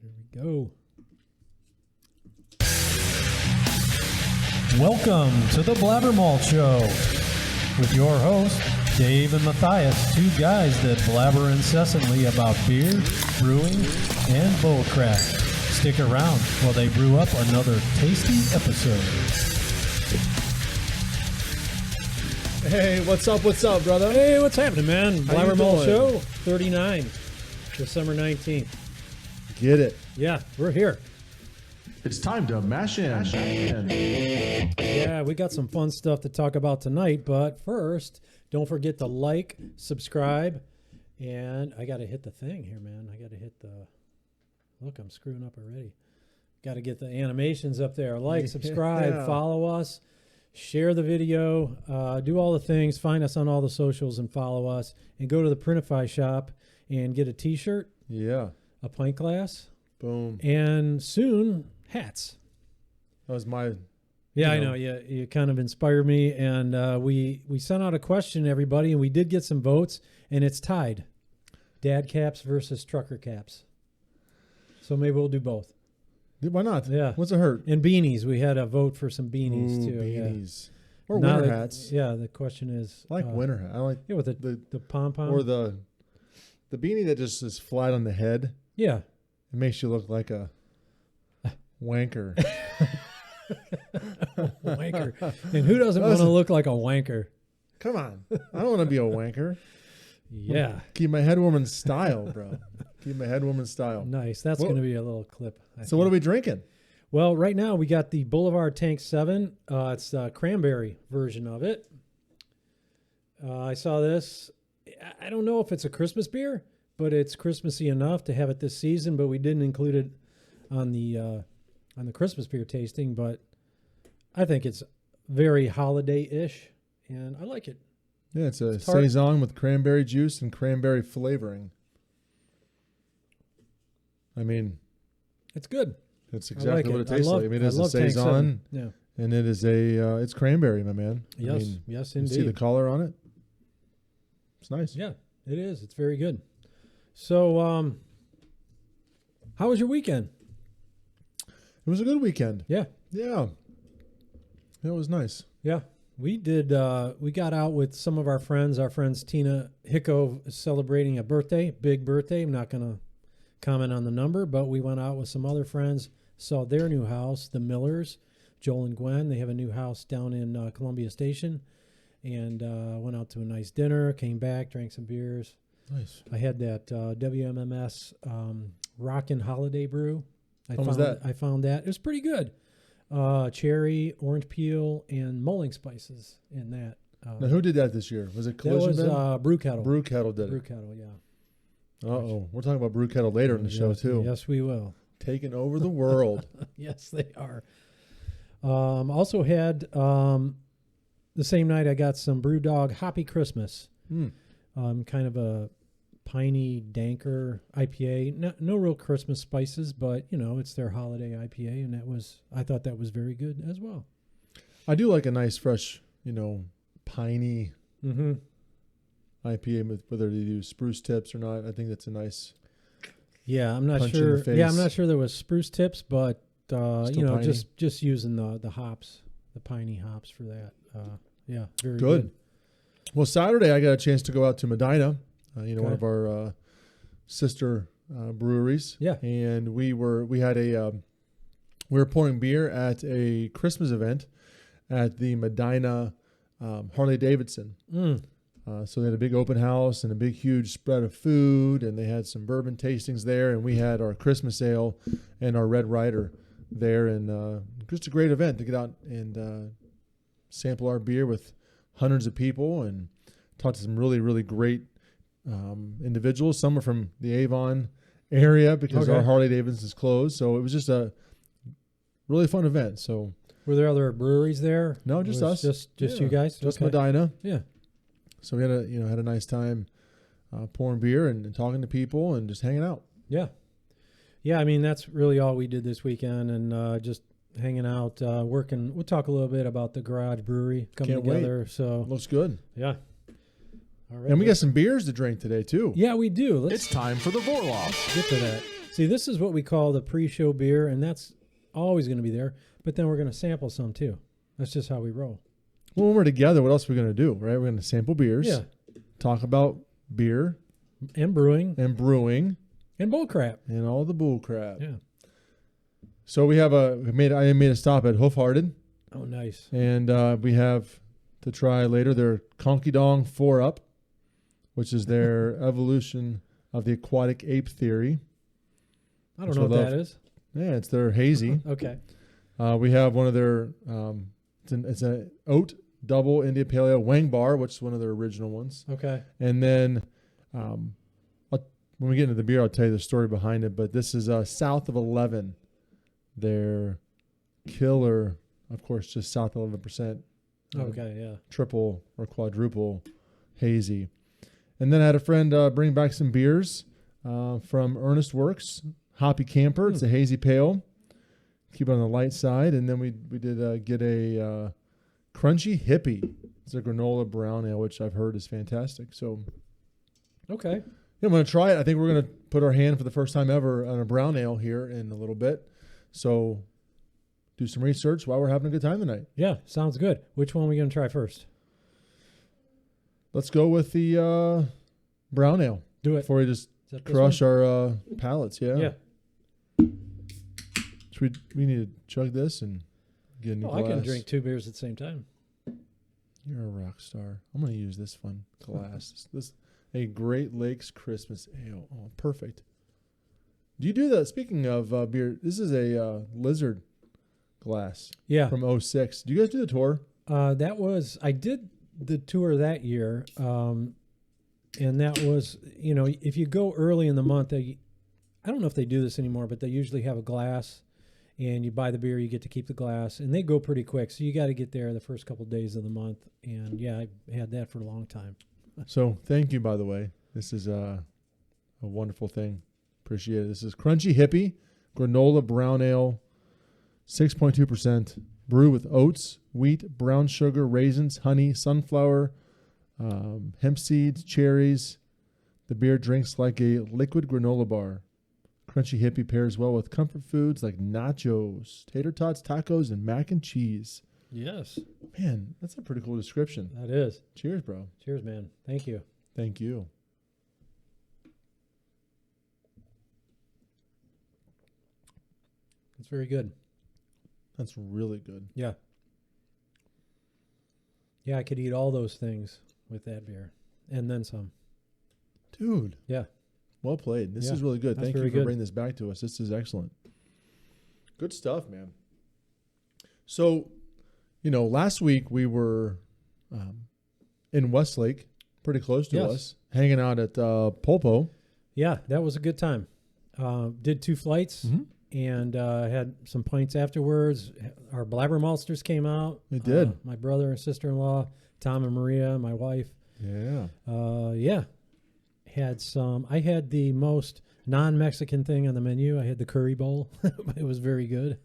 There we go. Welcome to the BlabberMalt Show with your hosts, Dave and Mathias, two guys that blabber incessantly about beer, brewing, and bullcrap. Stick around while they brew up another tasty episode. Hey, what's up, brother? Hey, what's happening, man? How you BlabberMalt doing? Show 39, December 19th. Get it. Yeah, we're here. It's time to mash in. Yeah, we got some fun stuff to talk about tonight, but first, don't forget to like, subscribe, and I got to hit the thing here, man. I got to hit the... Look, I'm screwing up already. Got to get the animations up there. Like, subscribe, follow us, share the video, do all the things, find us on all the socials and follow us, and go to the Printify shop and get a t-shirt, Yeah. a pint glass, Boom. and soon, hats. That was my... Yeah, You I know. know. Yeah, you kind of inspired me, and we sent out a question, everybody, and we did get some votes, and it's tied: dad caps versus trucker caps. So maybe we'll do both. Why not? Yeah. What's it hurt? And beanies, we had a vote for some beanies Ooh, too. beanies. Yeah. Or Now winter the- hats. Yeah, the question is, I like winter hat. I like Yeah, with the pom pom. or the beanie that just is flat on the head. Yeah, It makes you look like a wanker. wanker. And who doesn't want to look like a wanker? Come on. I don't want to be a wanker. Yeah, Keep my head warm in style, bro. Keep my head warm in style. nice. That's Well- going to be a little clip. So what are we drinking? Well, right now we got the Boulevard Tank 7. It's the cranberry version of it. I saw this. I don't know if it's a Christmas beer, but it's Christmassy enough to have it this season. But we didn't include it on the Christmas beer tasting. But I think it's very holiday-ish, and I like it. Yeah, it's a tart. saison with cranberry juice and cranberry flavoring. I mean, It's good. that's I exactly like what it. it tastes like. I mean, it is a Tank 7. saison, Yeah. and it is it's cranberry, my man. I Yes. mean, Yes, you indeed. see the color on it? It's nice. Yeah, it is. It's very good. So, how was your weekend? It was a good weekend. Yeah. Yeah. It was nice. Yeah, we did. We got out with some of our friends. Our friends Tina Hicko is celebrating a birthday, big birthday. I'm not going to comment on the number, but we went out with some other friends, saw their new house, the Millers, Joel and Gwen. They have a new house down in Columbia Station, and went out to a nice dinner, came back, drank some beers. Nice. I had that WMMS Rockin' Holiday Brew. How was that? I found that. It was pretty good. Cherry, orange peel, and mulling spices in that. Now, who did that this year? Was it That Collision was Bin? Brew Kettle. Brew Kettle did Brew it. Kettle, yeah. Uh-oh. We're talking about Brew Kettle later in the show, Yes, too. Yes, we will. Taking over the world. Yes, they are. Also had the same night I got some Brewdog Hoppy Christmas. Mm. Kind of a piney, danker IPA. No real Christmas spices, but it's their holiday IPA, and I thought that was very good as well. I do like a nice, fresh, piney Mm-hmm. IPA, with whether they do spruce tips or not. I think that's a nice... Yeah, I'm not Punch in sure. the Yeah, I'm face. not sure there was spruce tips, but Still piney. just using the hops, the piney hops for that. Yeah, very Good. good. Well, Saturday I got a chance to go out to Medina, one Okay. of our sister breweries. Yeah. And we were pouring beer at a Christmas event at the Medina Harley Davidson. Mm. So they had a big open house and a big, huge spread of food, and they had some bourbon tastings there, and we had our Christmas ale and our Red Rider there, and just a great event to get out and sample our beer with hundreds of people and talk to some really, really great individuals. Some are from the Avon area because Okay. our Harley Davidson is closed, so it was just a really fun event. So Were there other breweries there? No, just Was us. Just Yeah, you guys. just Okay. Medina. Yeah. So we had a nice time pouring beer and talking to people and just hanging out. Yeah. Yeah, I mean, that's really all we did this weekend, and just hanging out, working. We'll talk a little bit about the Garage Brewery coming Can't wait. together. So, Looks good. yeah. All right. And we got some beers to drink today too. Yeah, we do. It's time for the Vorloff. Get to that. See, this is what we call the pre-show beer, and that's always going to be there. But then we're going to sample some too. That's just how we roll. Well, when we're together, what else are we going to do, right? We're going to sample beers, Yeah. talk about beer And brewing. and brewing And bullcrap. and all the bull crap. Yeah. So I made a stop at Hoofharden, Oh, nice. and we have to try later their Conky Dong 4-Up, which is their evolution of the aquatic ape theory. I don't Which know I what love. that is. Yeah, it's their hazy. Okay. We have one of their it's an oat double India Pale Ale Wang Bar, which is one of their original ones. Okay. And then when we get into the beer, I'll tell you the story behind it. But this is south of 11. Their killer, of course, just south of 11%. Okay, yeah. Triple or quadruple hazy. And then I had a friend bring back some beers from Ernest Works, Hoppy Camper. It's a hazy pale. Keep it on the light side. And then we did get a Crunchy Hippie. It's a granola brown ale, which I've heard is fantastic. So Okay. yeah, I'm going to try it. I think we're going to put our hand for the first time ever on a brown ale here in a little bit. So do some research while we're having a good time tonight. Yeah, sounds good. Which one are we going to try first? Let's go with the brown ale Do it. before we just Is that this crush one? our palates. Yeah. Yeah. Should we need to chug this and get a new Oh, I glass. can drink 2 beers at the same time. You're a rock star. I'm going to use this fun glass. This a Great Lakes Christmas ale. Oh, perfect. Do you do that? Speaking of beer, this is a Lizard glass Yeah. from 06. Do you guys do the tour? I did the tour that year. And that was, if you go early in the month, I don't know if they do this anymore, but they usually have a glass and you buy the beer, you get to keep the glass, and they go pretty quick. So you got to get there the first couple of days of the month. And yeah, I had that for a long time. So thank you, by the way. This is a wonderful thing. Appreciate it. This is Crunchy Hippie Granola Brown Ale, 6.2%. Brew with oats, wheat, brown sugar, raisins, honey, sunflower, hemp seeds, cherries. The beer drinks like a liquid granola bar. Crunchy Hippie pairs well with comfort foods like nachos, tater tots, tacos, and mac and cheese. Yes, Man, that's a pretty cool description. that is. Cheers, bro. Cheers, man. Thank you. Thank you. It's very good. That's really good. Yeah. Yeah, I could eat all those things with that beer and then some. Dude. Yeah. Well played. This Yeah, is really good. that's Thank you very for good. bringing this back to us. This is excellent. Good stuff, man. So, last week we were in Westlake, pretty close to Yes. us, hanging out at Polpo. Yeah, that was a good time. Did 2 flights and had some pints afterwards. Our BlabberMaltsters came out. They did. My brother and sister-in-law, Tom and Maria, my wife. Yeah. Yeah. I had the most non-Mexican thing on the menu. I had the curry bowl. It was very good.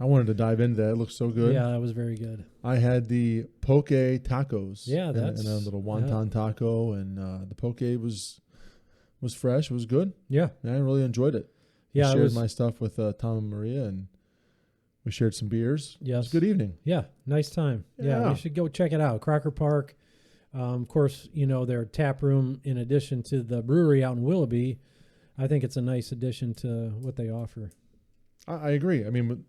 I wanted to dive into that. It looks so good. Yeah, that was very good. I had the poke tacos. Yeah, and that's- a little wonton taco, and the poke was fresh. It was good. Yeah. I really enjoyed it. Yeah, I it shared was, my stuff with Tom and Maria, and we shared some beers. It was yes. a good evening. Yeah, nice time. Yeah, Yeah. we should go check it out. Crocker Park. Of course, their tap room, in addition to the brewery out in Willoughby, I think it's a nice addition to what they offer. I agree. I mean,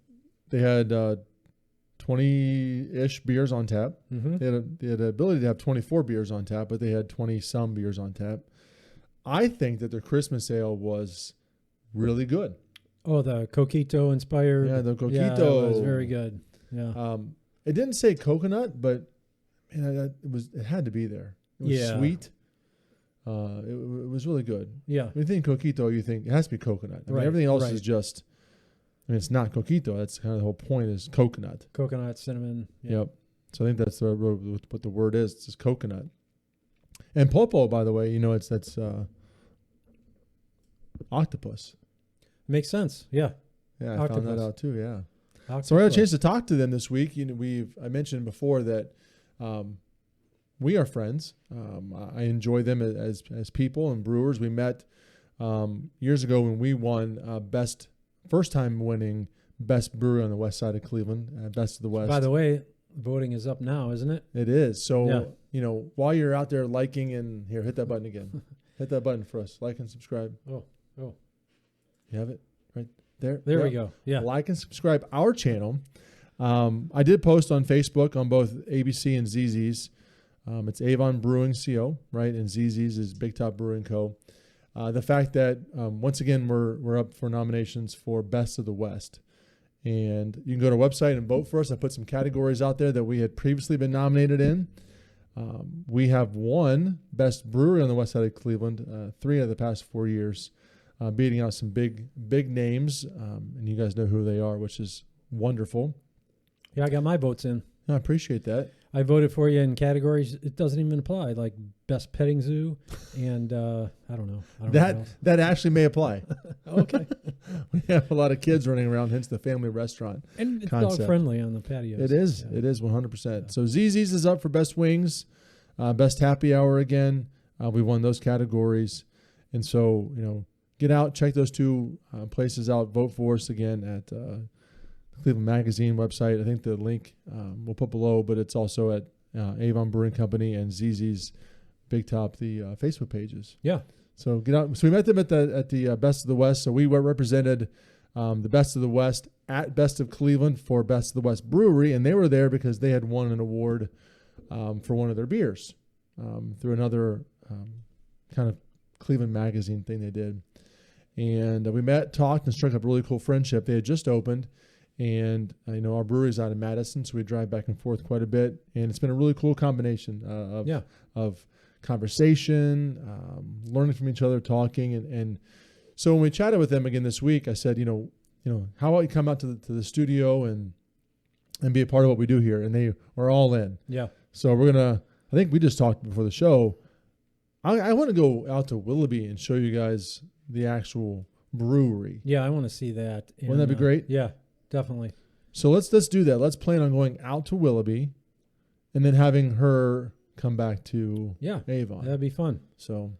they had 20-ish beers on tap. Mm-hmm. They had the ability to have 24 beers on tap, but they had 20-some beers on tap. I think that their Christmas ale was really good. Oh, the Coquito inspired. Yeah, the Coquito. Yeah, that was very good. Yeah. It didn't say coconut, but man, it had to be there. It was Yeah. sweet. It was really good. Yeah. When you think coquito, you think it has to be coconut. I mean, Right, everything else right. is just. I mean, it's not coquito. That's kind of the whole point is coconut. Coconut, cinnamon. Yeah. Yep. So I think that's what the word is. It's just coconut. And popo, by the way, that's octopus. Makes sense. Yeah. Yeah, I found that Octopus. out too. Yeah. Octopus. So I had a chance to talk to them this week. I mentioned before that we are friends. I enjoy them as people and brewers. We met years ago when we won first time winning best brewery on the west side of Cleveland, best of the West. By the way, voting is up now, isn't it? It is. So, Yeah. While you're out there liking and here, hit that button again. Hit that button for us. Like and subscribe. Oh. You have it right there. There we Yeah. go. Yeah. Like and subscribe our channel. I did post on Facebook on both ABC and ZZ's. It's Avon Brewing Co., right? And ZZ's is Big Top Brewing Co. The fact that, once again, we're up for nominations for Best of the West. And you can go to our website and vote for us. I put some categories out there that we had previously been nominated in. We have won Best Brewery on the west side of Cleveland 3 of the past 4 years, beating out some big names. And you guys know who they are, which is wonderful. Yeah, I got my votes in. I appreciate that. I voted for you in categories. It doesn't even apply, like best petting zoo, and I don't know. That actually may apply. Okay. We have a lot of kids running around, hence the family restaurant. And it's concept. dog friendly on the patios. It is. Yeah. It is 100%. So ZZ's is up for best wings, best happy hour again. We won those categories, and so get out, check those two places out. Vote for us again at Cleveland Magazine website. I think the link we'll put below, but it's also at Avon Brewing Company and ZZ's Big Top, the Facebook pages. Yeah. So get out. So we met them at the Best of the West. So we were represented the Best of the West at Best of Cleveland for Best of the West Brewery, and they were there because they had won an award for one of their beers through another kind of Cleveland Magazine thing they did. And we met, talked, and struck up a really cool friendship. They had just opened. And our brewery's out in Madison, so we drive back and forth quite a bit. And it's been a really cool combination of conversation, learning from each other, talking. And so when we chatted with them again this week, I said, how about you come out to the studio and be a part of what we do here? And they were all in. Yeah. So I think we just talked before the show. I want to go out to Willoughby and show you guys the actual brewery. Yeah, I want to see that. Wouldn't that be great? Yeah. Definitely. So let's do that. Let's plan on going out to Willoughby and then having her come back to Avon. That'd be fun. So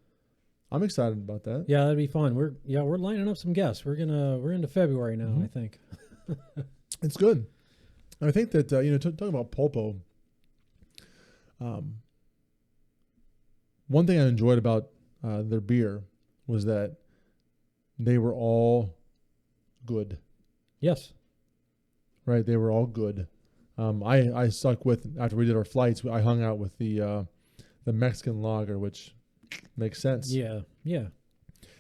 I'm excited about that. Yeah, that'd be fun. We're lining up some guests. We're into February now, I think. It's good. I think that talking about Pulpo, one thing I enjoyed about their beer was that they were all good. Yes. Right, they were all good. I stuck with, after we did our flights, I hung out with the Mexican lager, which makes sense. Yeah, yeah.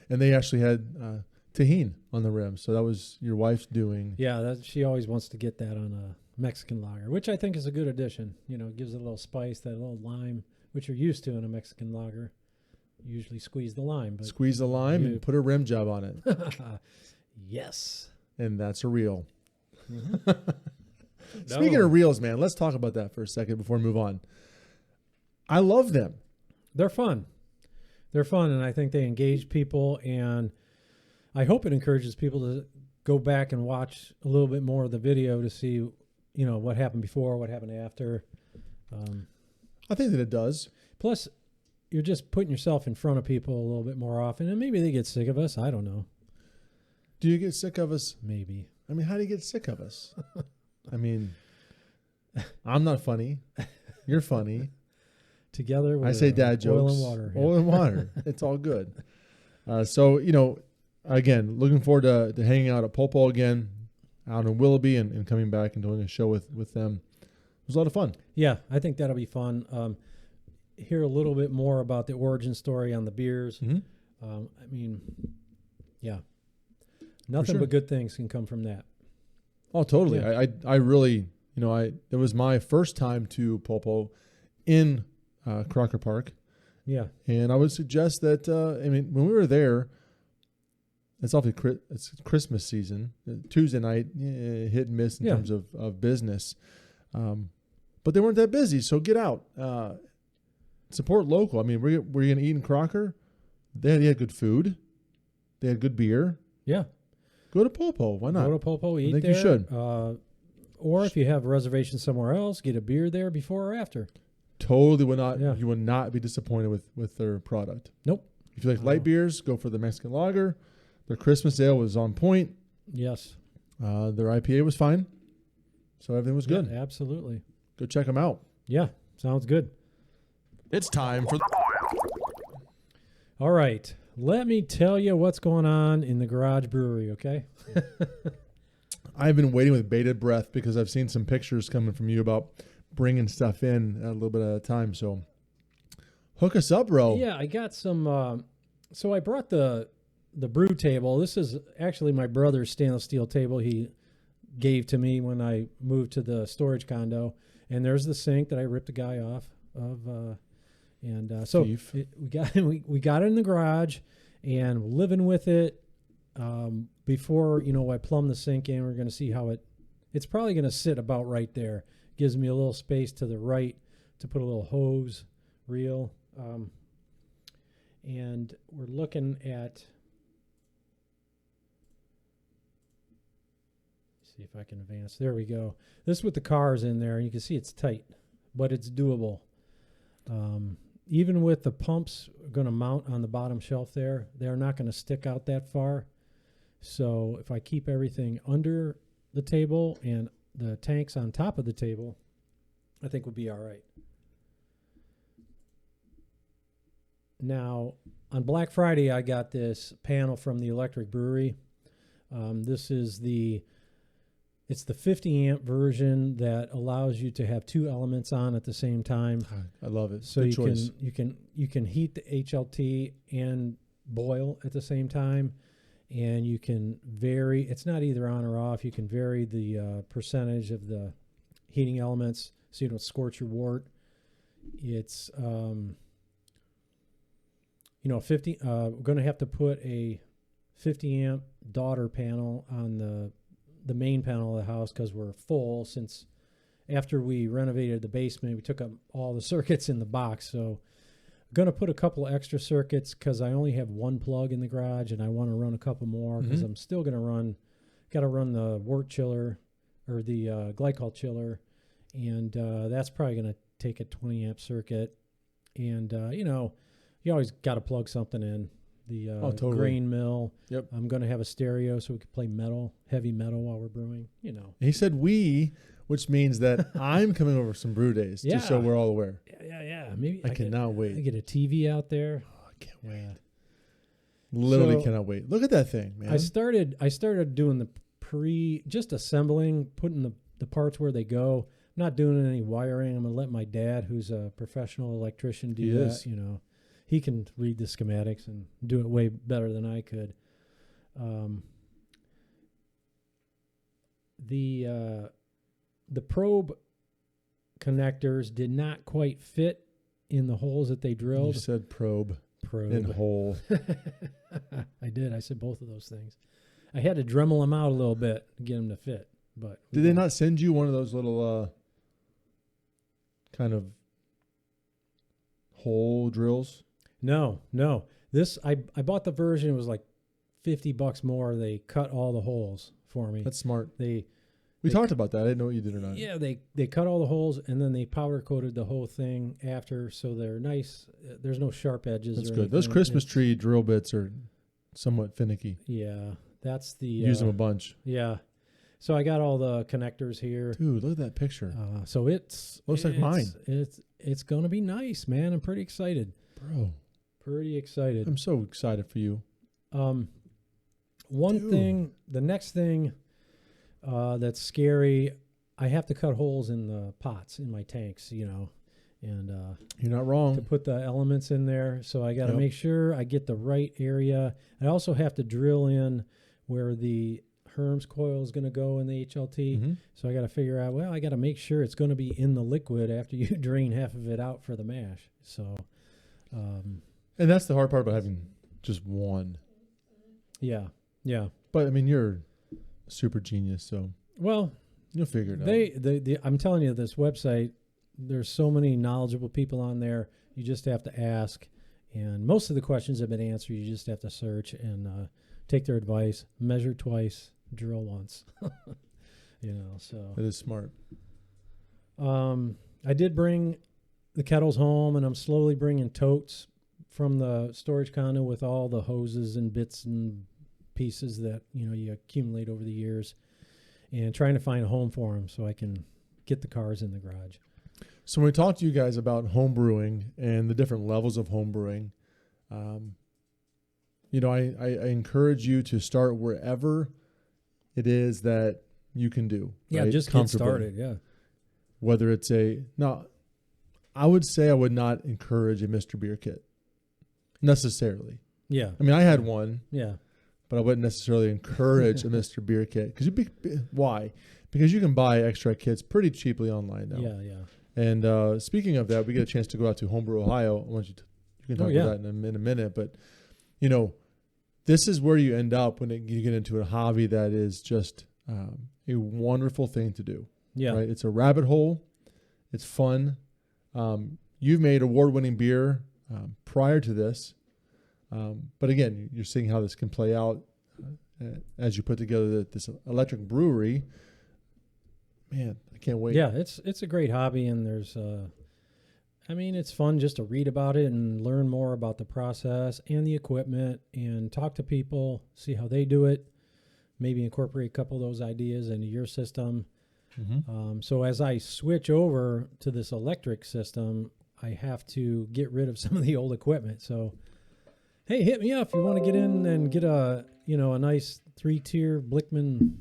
And they actually had tahini on the rim, so that was your wife's doing. Yeah, she always wants to get that on a Mexican lager, which I think is a good addition. It gives it a little spice, that little lime, which you're used to in a Mexican lager. You usually squeeze the lime. But squeeze the lime and put a rim job on it. Yes. And that's a reel. Mm-hmm. Speaking of reels, man, let's talk about that for a second before we move on. I love them. They're fun. And I think they engage people, and I hope it encourages people to go back and watch a little bit more of the video to see, what happened before, what happened after. I think that it does. Plus, you're just putting yourself in front of people a little bit more often, and maybe they get sick of us. I don't know. Do you get sick of us? Maybe. I mean, how do you get sick of us? I mean, I'm not funny. You're funny. Together, I say dad jokes. Oil and water. Oil and water. It's all good. So, again, looking forward to hanging out at Pulpo again, out in Willoughby, and coming back and doing a show with them. It was a lot of fun. Yeah, I think that'll be fun. Hear a little bit more about the origin story on the beers. Mm-hmm. Yeah. Nothing but good things can come from that. Oh, totally. Yeah. I really, it was my first time to Pulpo in Crocker Park. Yeah. And I would suggest that, when we were there, it's Christmas season. Tuesday night, hit and miss in terms of business. But they weren't that busy, so get out. Support local. I mean, were you going to eat in Crocker? They had good food. They had good beer. Yeah. Go to Pulpo. Why not? Go to Pulpo, eat I think there. you should. Or if you have a reservation somewhere else, get a beer there before or after. Totally would not. Yeah. You would not be disappointed with their product. Nope. If you like light beers, go for the Mexican lager. Their Christmas ale was on point. Yes. Their IPA was fine. So everything was good. Yeah, absolutely. Go check them out. Yeah, sounds good. It's time for All right. Let me tell you what's going on in the garage brewery, okay? I've been waiting with bated breath because I've seen some pictures coming from you about bringing stuff in a little bit at a time. So hook us up, bro. Yeah, I got some. So I brought the brew table. This is actually my brother's stainless steel table he gave to me when I moved to the storage condo. And there's the sink that I ripped the guy off of. So we got it in the garage and living with it. Before I plumb the sink in, we're going to see how it's probably going to sit about right there. Gives me a little space to the right to put a little hose reel. And we're looking at, see if I can advance. There we go. This is with the cars in there, and you can see it's tight, but it's doable. Even with the pumps going to mount on the bottom shelf there, they're not going to stick out that far. So if I keep everything under the table and the tanks on top of the table, I think we'll be all right. Now, on Black Friday, I got this panel from the electric brewery. This is it's the 50 amp version that allows you to have two elements on at the same time. I love it. So Good you choice. can heat the HLT and boil at the same time, and you can vary. It's not either on or off. You can vary the percentage of the heating elements so you don't scorch your wort. It's 50. We're going to have to put a 50 amp daughter panel on the main panel of the house because we're full. Since after we renovated the basement, we took up all the circuits in the box. So I'm going to put a couple extra circuits because I only have one plug in the garage, and I want to run a couple more because I'm still going to got to run the wort chiller or the glycol chiller, and that's probably going to take a 20 amp circuit. And you always got to plug something in. The totally. grain mill. Yep. I'm going to have a stereo so we can play heavy metal while we're brewing. He said which means that I'm coming over some brew days, just so we're all aware. Yeah. Maybe I cannot I wait. get a TV out there. Oh, I can't wait. Literally So, cannot wait. Look at that thing, man. I started doing the just assembling, putting the parts where they go. I'm not doing any wiring. I'm going to let my dad, who's a professional electrician, do that. He can read the schematics and do it way better than I could. The probe connectors did not quite fit in the holes that they drilled. You said probe and hole. I did. I said both of those things. I had to Dremel them out a little bit to get them to fit. But did they not send you one of those little kind of hole drills? No. This I bought the version. It was like $50 more. They cut all the holes for me. That's smart. We talked about that. I didn't know what you did or not. Yeah, they cut all the holes and then they powder coated the whole thing after, so they're nice. There's no sharp edges. That's or good. Those anything. Christmas tree drill bits are somewhat finicky. Yeah, that's the Use them a bunch. Yeah, so I got all the connectors here. Dude, look at that picture. So looks like mine. It's gonna be nice, man. I'm pretty excited, bro. Pretty excited. I'm so excited for you. The next thing that's scary, I have to cut holes in the pots in my tanks, and you're not wrong, to put the elements in there. So I got to make sure I get the right area. I also have to drill in where the Herms coil is going to go in the HLT. So I got to figure out, I got to make sure it's going to be in the liquid after you drain half of it out for the mash. So, and that's the hard part about having just one. Yeah. But I mean, you're a super genius, so you'll figure it out. I'm telling you, this website, there's so many knowledgeable people on there. You just have to ask, and most of the questions have been answered. You just have to search and take their advice. Measure twice, drill once. So that is smart. I did bring the kettles home, and I'm slowly bringing totes from the storage condo with all the hoses and bits and pieces that you accumulate over the years, and trying to find a home for them so I can get the cars in the garage. So when we talk to you guys about home brewing and the different levels of home brewing, I encourage you to start wherever it is that you can do. Yeah, right? just get started. Yeah. Whether it's I would say I would not encourage a Mr. Beer kit necessarily. Yeah. I mean, I had one. Yeah. But I wouldn't necessarily encourage a Mr. Beer kit. Why? Because you can buy extra kits pretty cheaply online now. Yeah, yeah. And speaking of that, we get a chance to go out to Homebrew, Ohio. I want you can talk about that in a minute. But, this is where you end up when you get into a hobby that is just a wonderful thing to do. Yeah. Right? It's a rabbit hole. It's fun. You've made award-winning beer prior to this. But again, you're seeing how this can play out as you put together this electric brewery. Man, I can't wait. Yeah, it's a great hobby, and there's, it's fun just to read about it and learn more about the process and the equipment and talk to people, see how they do it, maybe incorporate a couple of those ideas into your system. Mm-hmm. So as I switch over to this electric system, I have to get rid of some of the old equipment. So, hey, hit me up if you want to get in and get a nice 3-tier Blickman.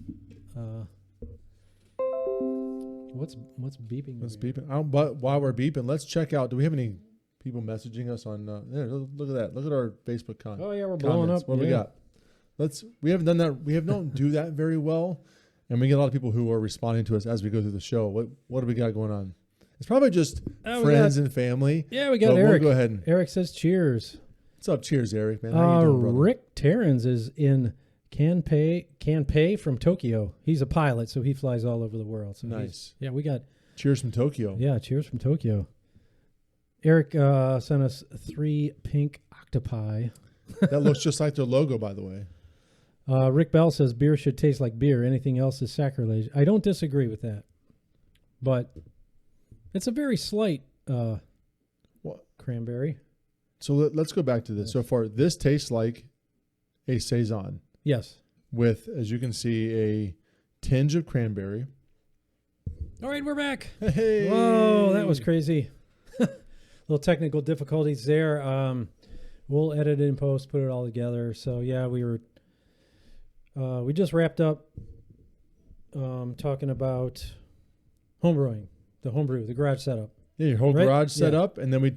What's beeping? What's beeping? But while we're beeping, let's check out. Do we have any people messaging us on? Look at that. Look at our Facebook comments. Oh yeah, we're blowing up. What do we got? We haven't done that. We don't do that very well, and we get a lot of people who are responding to us as we go through the show. What do we got going on? It's probably just friends and family. Yeah, we got Eric. We'll go ahead and Eric says cheers. What's up? Cheers, Eric, man. How you doing, brother? Rick Terrens is in Kanpei from Tokyo. He's a pilot, so he flies all over the world. So nice. Yeah, we got cheers from Tokyo. Yeah, cheers from Tokyo. Eric sent us 3 pink octopi. That looks just like their logo, by the way. Rick Bell says beer should taste like beer. Anything else is sacrilege. I don't disagree with that, but it's a very slight cranberry. So let's go back to this. So far, this tastes like a Saison. Yes. With, as you can see, a tinge of cranberry. All right, we're back. Hey. Whoa, that was crazy. Little technical difficulties there. We'll edit it in post, put it all together. So yeah, we just wrapped up talking about homebrewing, the garage setup. Yeah, your whole garage set up, and then we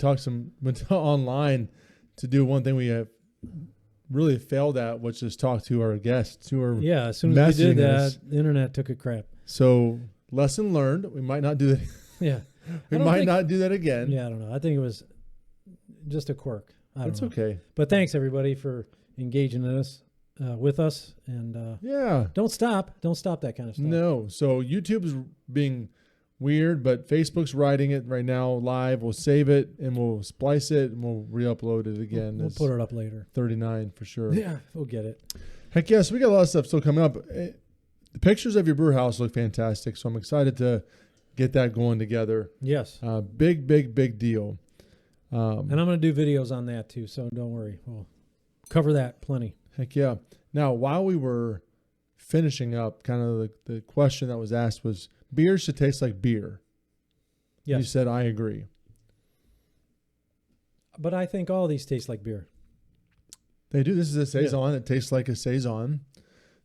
went online to do one thing we have really failed at, which is talk to our guests who are as soon as we did that, the internet took a crap. So lesson learned. We might not do that. Yeah, we might not do that again. Yeah, I don't know. I think it was just a quirk. That's okay. But thanks everybody for engaging in us with us, and don't stop that kind of stuff. No, so YouTube is being weird, but Facebook's writing it right now live. We'll save it and we'll splice it and we'll re-upload it again. We'll put it up later. 39 for sure. Yeah, we'll get it. Heck yes, we got a lot of stuff still coming up. The pictures of your brew house look fantastic, so I'm excited to get that going together. Yes. Big deal. And I'm going to do videos on that too, so don't worry. We'll cover that plenty. Heck yeah. Now, while we were finishing up, kind of the question that was asked was, beer should taste like beer. Yes. You said, I agree. But I think all these taste like beer. They do. This is a Saison. It tastes like a Saison.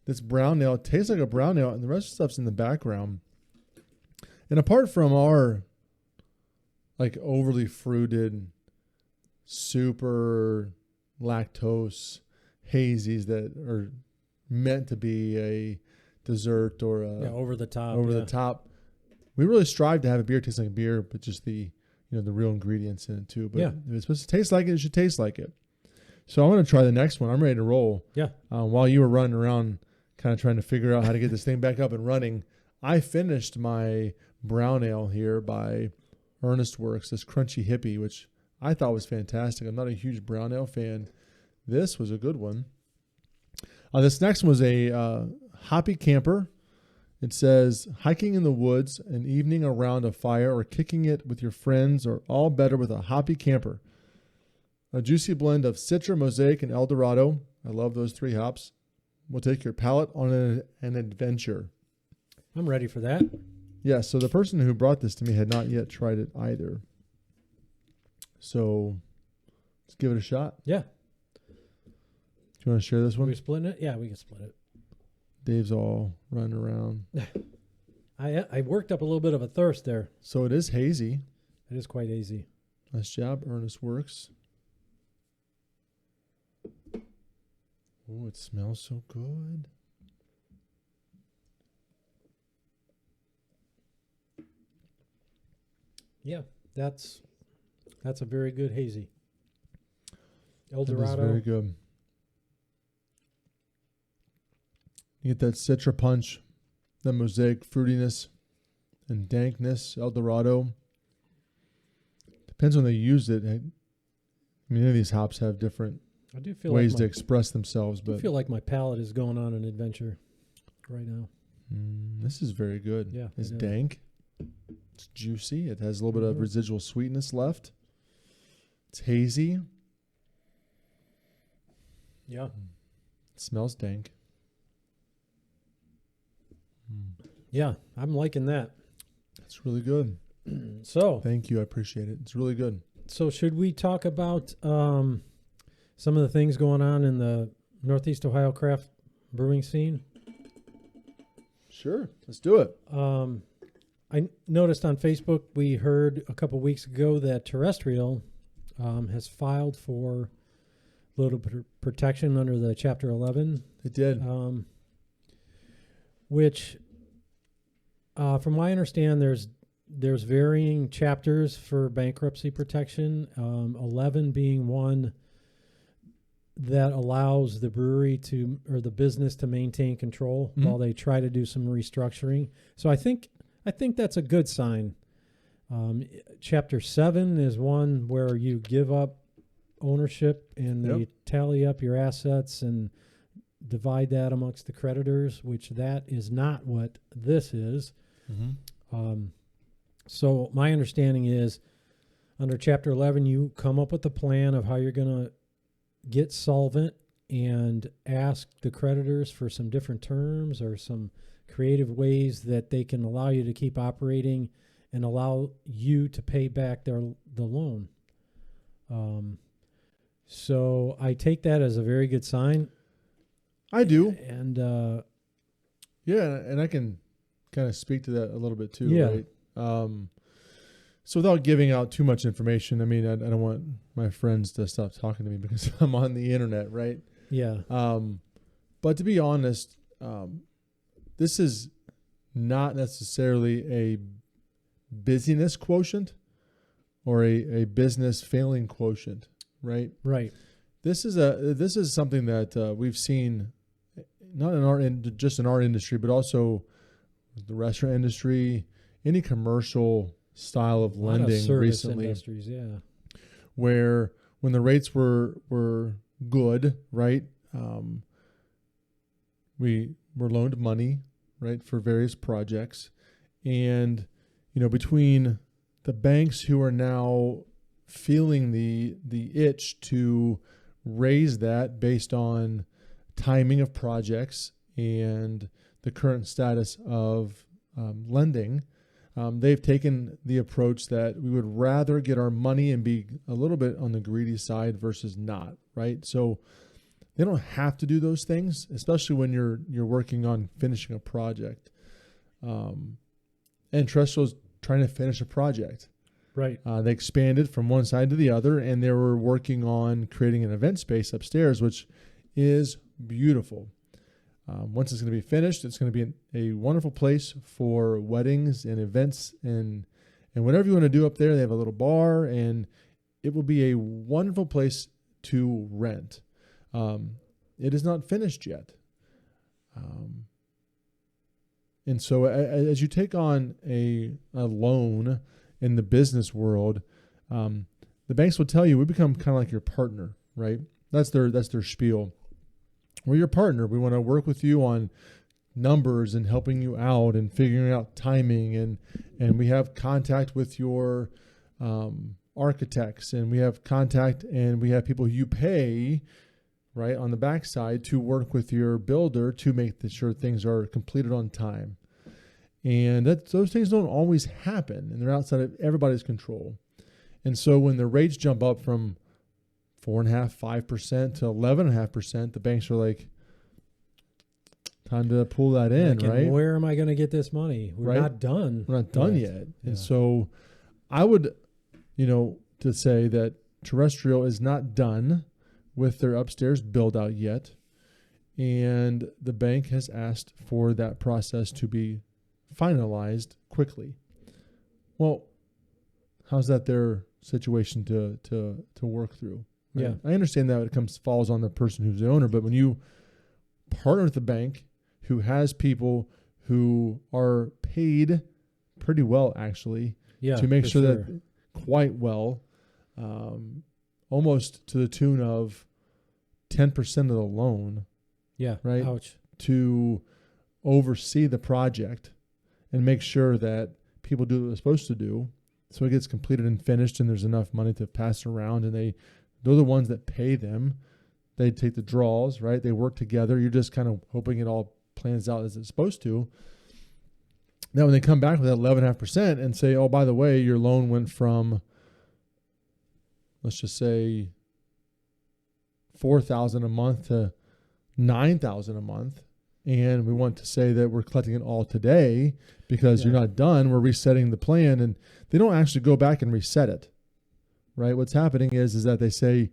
This brown ale tastes like a brown ale, and the rest of the stuff's in the background. And apart from our overly fruited, super lactose hazies that are meant to be a dessert or over the top. We really strive to have a beer taste like beer, but just the real ingredients in it too. But if it's supposed to taste like it should taste like it. So I'm going to try the next one. I'm ready to roll. Yeah. While you were running around kind of trying to figure out how to get this thing back up and running, I finished my brown ale here by Ernest Works, this Crunchy Hippie, which I thought was fantastic. I'm not a huge brown ale fan. This was a good one. This next one was a Hoppy Camper. It says, hiking in the woods, an evening around a fire, or kicking it with your friends are all better with a Hoppy Camper. A juicy blend of Citra, Mosaic, and Eldorado. I love those 3 hops. Will take your palate on an adventure. I'm ready for that. Yeah, so the person who brought this to me had not yet tried it either. So let's give it a shot. Yeah. Do you want to share this Are one? we splitting it? Yeah, we can split it. Dave's all running around. I worked up a little bit of a thirst there. So it is hazy. It is quite easy. Nice job, Ernest Works. Oh, it smells so good. Yeah, that's a very good hazy. That is Eldorado. very good. You get that Citra punch, that Mosaic fruitiness and dankness, Eldorado. Depends on they use it. I mean, any of these hops have different I do feel ways like to my, express themselves, I but feel like my palate is going on an adventure right now. this is very good. Yeah, It's it is. dank. It's juicy. It has a little bit of Mhm. residual sweetness left. It's hazy. Yeah. It smells dank. Yeah, I'm liking that. It's really good. So, Thank you. I appreciate it. It's really good. so should we talk about some of the things going on in the Northeast Ohio craft brewing scene? Sure. Let's do it. I noticed on Facebook we heard a couple weeks ago that Terrestrial has filed for little protection under the Chapter 11, It did. which, from what I understand, there's varying chapters for bankruptcy protection. 11 being one that allows the brewery to or the business to maintain control Mhm. while they try to do some restructuring. So I think that's a good sign. Chapter 7 is one where you give up ownership and they Yep. tally up your assets and divide that amongst the creditors, which that is not what this is. So my understanding is under Chapter 11, you come up with a plan of how you're going to get solvent and ask the creditors for some different terms or some creative ways that they can allow you to keep operating and allow you to pay back the loan. So I take that as a very good sign. I do. And Yeah, and I can kind of speak to that a little bit too, Yeah. right? So without giving out too much information, I mean, I don't want my friends to stop talking to me because I'm on the internet, right? yeah, But to be honest, this is not necessarily a busyness quotient or a business failing quotient, right? right. This is something that we've seen not just in our industry, but also the restaurant industry, any commercial style of A lot of lending service recently, industries, yeah. where when the rates were good, right? We were loaned money, right, for various projects, and between the banks who are now feeling the itch to raise that based on timing of projects and the current status of lending, they've taken the approach that we would rather get our money and be a little bit on the greedy side versus not, right? So they don't have to do those things, especially when you're working on finishing a project. And Terrestrial's trying to finish a project. Right. They expanded from one side to the other, and they were working on creating an event space upstairs, which is beautiful. Once it's going to be finished, it's going to be a wonderful place for weddings and events and whatever you want to do up there. They have a little bar, and it will be a wonderful place to rent. It is not finished yet. And so as you take on a loan in the business world, the banks will tell you we become kind of like your partner, right? That's their spiel. We're your partner. We want to work with you on numbers and helping you out and figuring out timing, and we have contact with your architects, and we have contact, and we have people you pay, right, on the backside to work with your builder to make sure things are completed on time. And those things don't always happen, and they're outside of everybody's control. And so when the rates jump up from 4.5%, 5% to 11.5%, the banks are like, time to pull that in, right? Where am I going to get this money? We're not done. We're not done yet. Yeah. And so I would, to say that Terrestrial is not done with their upstairs build out yet. And the bank has asked for that process to be finalized quickly. Well, how's that their situation to work through? Right? Yeah. I understand that it falls on the person who's the owner, but when you partner with the bank who has people who are paid pretty well, actually, to make sure that quite well, almost to the tune of 10% of the loan. Yeah. Right. Ouch. To oversee the project and make sure that people do what they're supposed to do, so it gets completed and finished, and there's enough money to pass around. And they're the ones that pay them. They take the draws, right? They work together. You're just kind of hoping it all plans out as it's supposed to. Now, when they come back with that 11.5% and say, oh, by the way, your loan went from, let's just say, $4,000 a month to $9,000 a month, and we want to say that we're collecting it all today because you're not done. We're resetting the plan, and they don't actually go back and reset it, right? What's happening is that they say,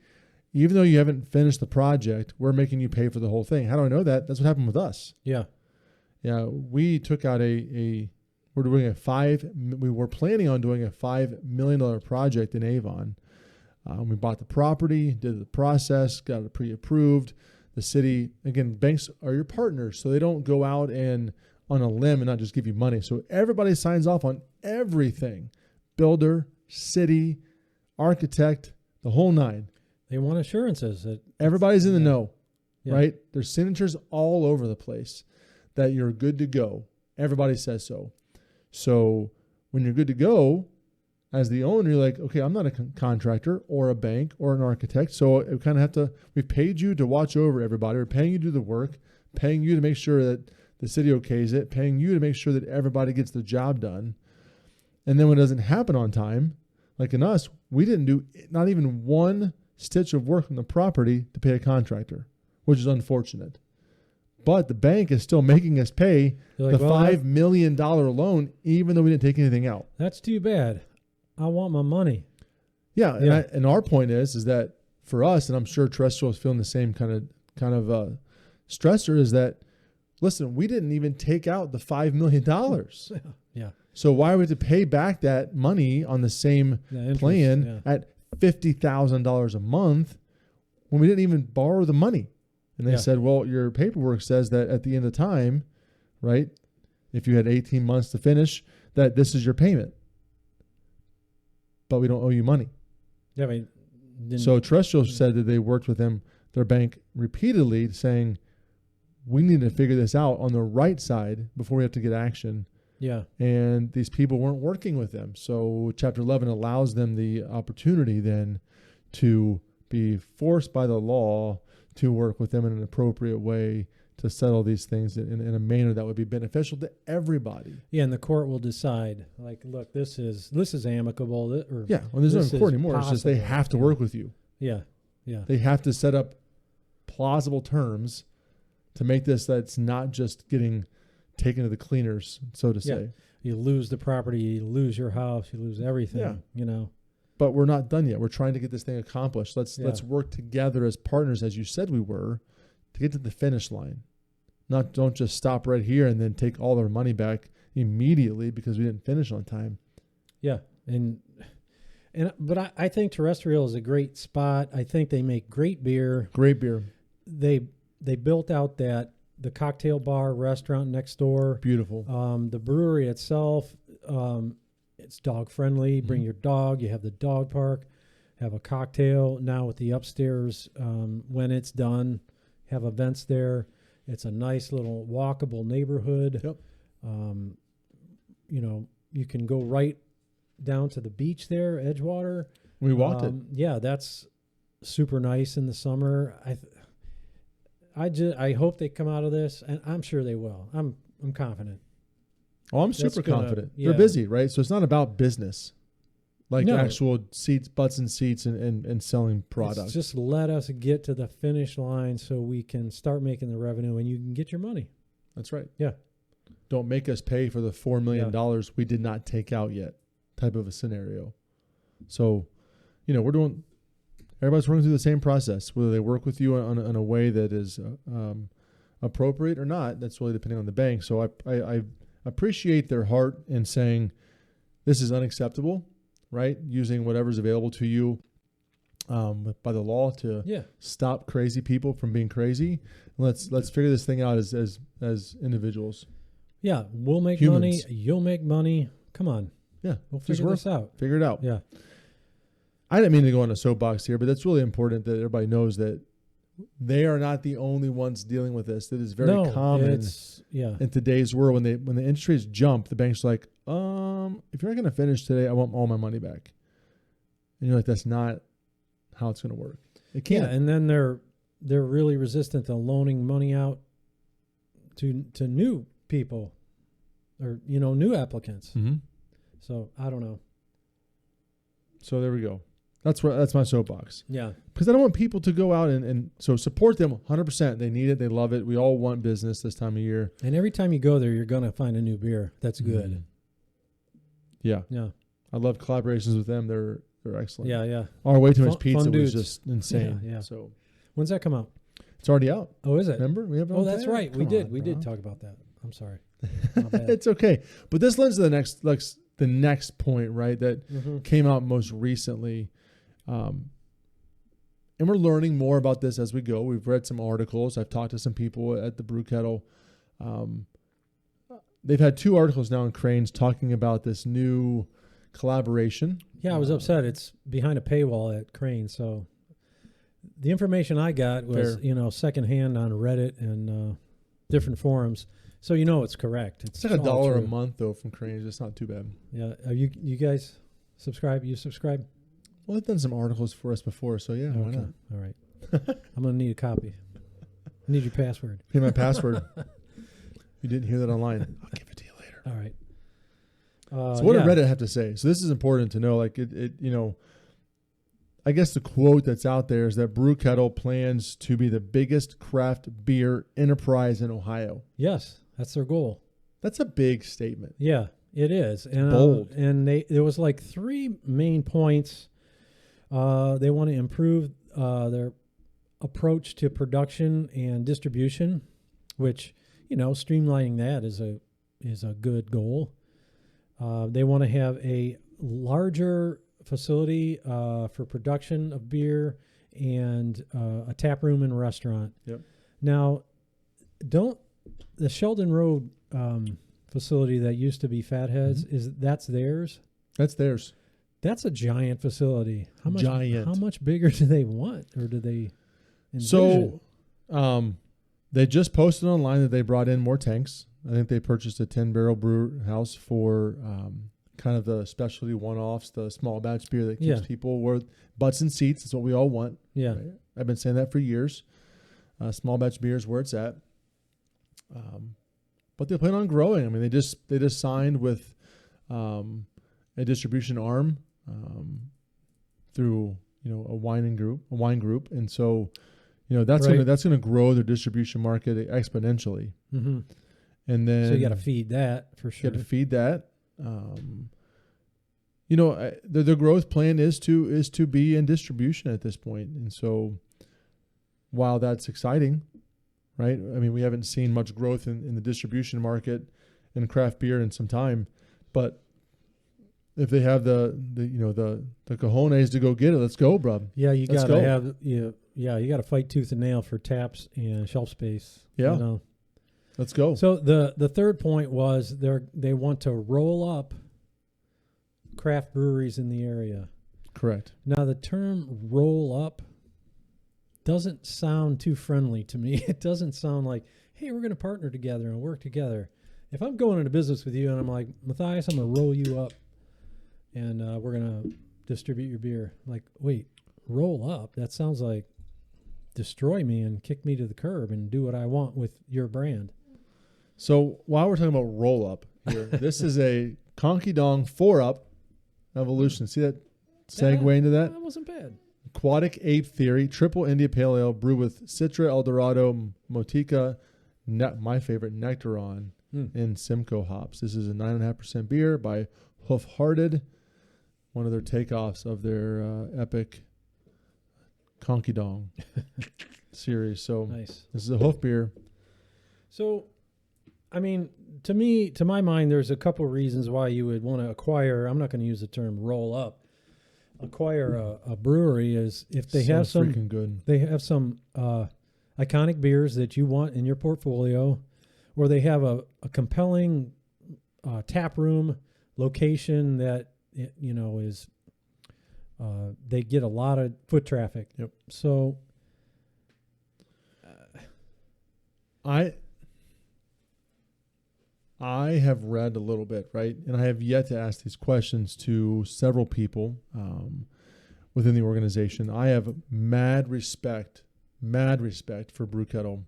even though you haven't finished the project, we're making you pay for the whole thing. How do I know that? That's what happened with us. Yeah. Yeah. We took out we were planning on doing a $5 million project in Avon. We bought the property, did the process, got it pre-approved. The city, again, banks are your partners, so they don't go out and on a limb and not just give you money. So everybody signs off on everything. Builder, city, architect, the whole nine. They want assurances that everybody's in the know, right? There's signatures all over the place that you're good to go. Everybody says so. So when you're good to go, as the owner, you're like, okay, I'm not a contractor or a bank or an architect. So we kind of have to, we've paid you to watch over everybody. We're paying you to do the work, paying you to make sure that the city okays it, paying you to make sure that everybody gets the job done. And then when it doesn't happen on time, like in us, we didn't do not even one stitch of work on the property to pay a contractor, which is unfortunate. But the bank is still making us pay the $5 million loan, even though we didn't take anything out. That's too bad. I want my money. Yeah. And our point is that for us, and I'm sure Terrestrial is feeling the same kind of stressor, is that, listen, we didn't even take out the $5 million. Yeah. So why would we have to pay back that money on the same plan at $50,000 a month when we didn't even borrow the money? And they said, well, your paperwork says that at the end of time, right, if you had 18 months to finish, that this is your payment. But we don't owe you money. Yeah, I mean, so Terrestrial said that they worked with their bank repeatedly, saying, we need to figure this out on the right side before we have to get action. Yeah. And these people weren't working with them. So Chapter 11 allows them the opportunity then to be forced by the law to work with them in an appropriate way to settle these things in a manner that would be beneficial to everybody. Yeah, and the court will decide, like, look, this is amicable. Well, there's no court anymore. It's just they have to work with you. Yeah. They have to set up plausible terms to make this that's not just getting taken to the cleaners, so to say. You lose the property, you lose your house, you lose everything, But we're not done yet. We're trying to get this thing accomplished. Let's work together as partners, as you said we were, to get to the finish line. Don't just stop right here and then take all their money back immediately because we didn't finish on time. Yeah, but I think Terrestrial is a great spot. I think they make great beer. Great beer. They built out the cocktail bar restaurant next door. Beautiful. The brewery itself, it's dog friendly. Mm-hmm. Bring your dog. You have the dog park. Have a cocktail now with the upstairs. When it's done, have events there. It's a nice little walkable neighborhood. Yep. You can go right down to the beach there, Edgewater. We walked it. Yeah, that's super nice in the summer. I hope they come out of this, and I'm sure they will. I'm confident. Oh, I'm That's super confident. yeah. They're busy, right? So it's not about business, like No. actual seats, butts and seats, and selling products. It's just let us get to the finish line so we can start making the revenue, and you can get your money. That's right. Yeah. Don't make us pay for the $4 million we did not take out yet, type of a scenario. So, everybody's running through the same process, whether they work with you on a way that is appropriate or not. That's really depending on the bank. So I appreciate their heart in saying this is unacceptable, right? Using whatever's available to you by the law to stop crazy people from being crazy. Let's figure this thing out as individuals. Yeah, we'll make Humans. money. You'll make money. Come on. Yeah, We'll figure this out. Figure it out. Yeah. I didn't mean to go on a soapbox here, but that's really important that everybody knows that they are not the only ones dealing with this. That is very common in today's world. When the interest rates jump, the bank's like, if you're not going to finish today, I want all my money back. And you're like, that's not how it's going to work. It can't. Yeah, and then they're really resistant to loaning money out to new people or new applicants. Mm-hmm. So I don't know. So there we go. That's my soapbox. Yeah. Because I don't want people to go out and so support them 100%. They need it. They love it. We all want business this time of year. And every time you go there, you're going to find a new beer. That's good. Mm-hmm. Yeah. Yeah. I love collaborations with them. They're excellent. Yeah, yeah. Our Way Too Much Pizza fun was dudes. just insane. Yeah. So When's that come out? it's already out. Oh, is it? Remember? We have it Oh, on that's there? right. Come We on, did bro. talk about that. I'm sorry. My bad. It's okay. But this lends to the next point, right? That came out most recently. And we're learning more about this as we go. We've read some articles. I've talked to some people at the Brew Kettle. They've had 2 articles now in Cranes talking about this new collaboration. Yeah, I was upset. It's behind a paywall at Crane. So the information I got was, secondhand on Reddit and different forums. So it's correct. It's like $1 a month though from Cranes. It's not too bad. Yeah. Are you guys subscribe? You subscribe? Well, they've done some articles for us before, so yeah, why not? All right. I'm gonna need a copy. I need your password. Here's my password. You didn't hear that online. I'll give it to you later. All right. So what did Reddit have to say? So this is important to know. Like I guess the quote that's out there is that Brew Kettle plans to be the biggest craft beer enterprise in Ohio. Yes, that's their goal. That's a big statement. Yeah, it is. And bold. And there was like 3 main points. They want to improve their approach to production and distribution, which streamlining that is a good goal. They want to have a larger facility for production of beer and a tap room and restaurant. Yep. Now, the Sheldon Road facility that used to be Fatheads that's theirs? That's theirs. That's a giant facility. How much bigger do they want, or do they envision? So, they just posted online that they brought in more tanks. I think they purchased a 10-barrel brew house for kind of the specialty one-offs, the small batch beer that keeps people with butts and seats. That's what we all want. Yeah. Right? I've been saying that for years. Small batch beer is where it's at. But they plan on growing. I mean, they just signed with a distribution arm through a wine group, and so that's gonna grow their distribution market exponentially. Mm-hmm. And then so you got to feed that for sure. You got to feed that. The growth plan is to be in distribution at this point, and so while that's exciting, right? I mean, we haven't seen much growth in the distribution market in craft beer in some time, but if they have the cojones to go get it, let's go, bro. Yeah, you got to have you got to fight tooth and nail for taps and shelf space. Yeah. Let's go. So the third point was they want to roll up craft breweries in the area. Correct. Now the term roll up doesn't sound too friendly to me. It doesn't sound like, hey, we're going to partner together and work together. If I'm going into business with you and I'm like, Mathias, I'm going to roll you up and we're going to distribute your beer. Like, wait, roll up? That sounds like destroy me and kick me to the curb and do what I want with your brand. So while we're talking about roll up here, this is a Conky Dong 4-Up Evolution. See that segue into that? That wasn't bad. Aquatic Ape Theory, Triple India Pale Ale, brewed with Citra, Eldorado, Motica, my favorite, Nectaron, and Simcoe hops. This is a 9.5% beer by Hoof Hearted, one of their takeoffs of their epic Conky Dong series. So Nice. this is a hoof beer. So, I mean, to my mind, there's a couple of reasons why you would want to acquire. I'm not going to use the term roll up. Acquire a brewery is if they have some freaking good. They have some iconic beers that you want in your portfolio, or they have a compelling tap room location that is they get a lot of foot traffic. Yep. So I have read a little bit, right? And I have yet to ask these questions to several people within the organization. I have mad respect for Brew Kettle,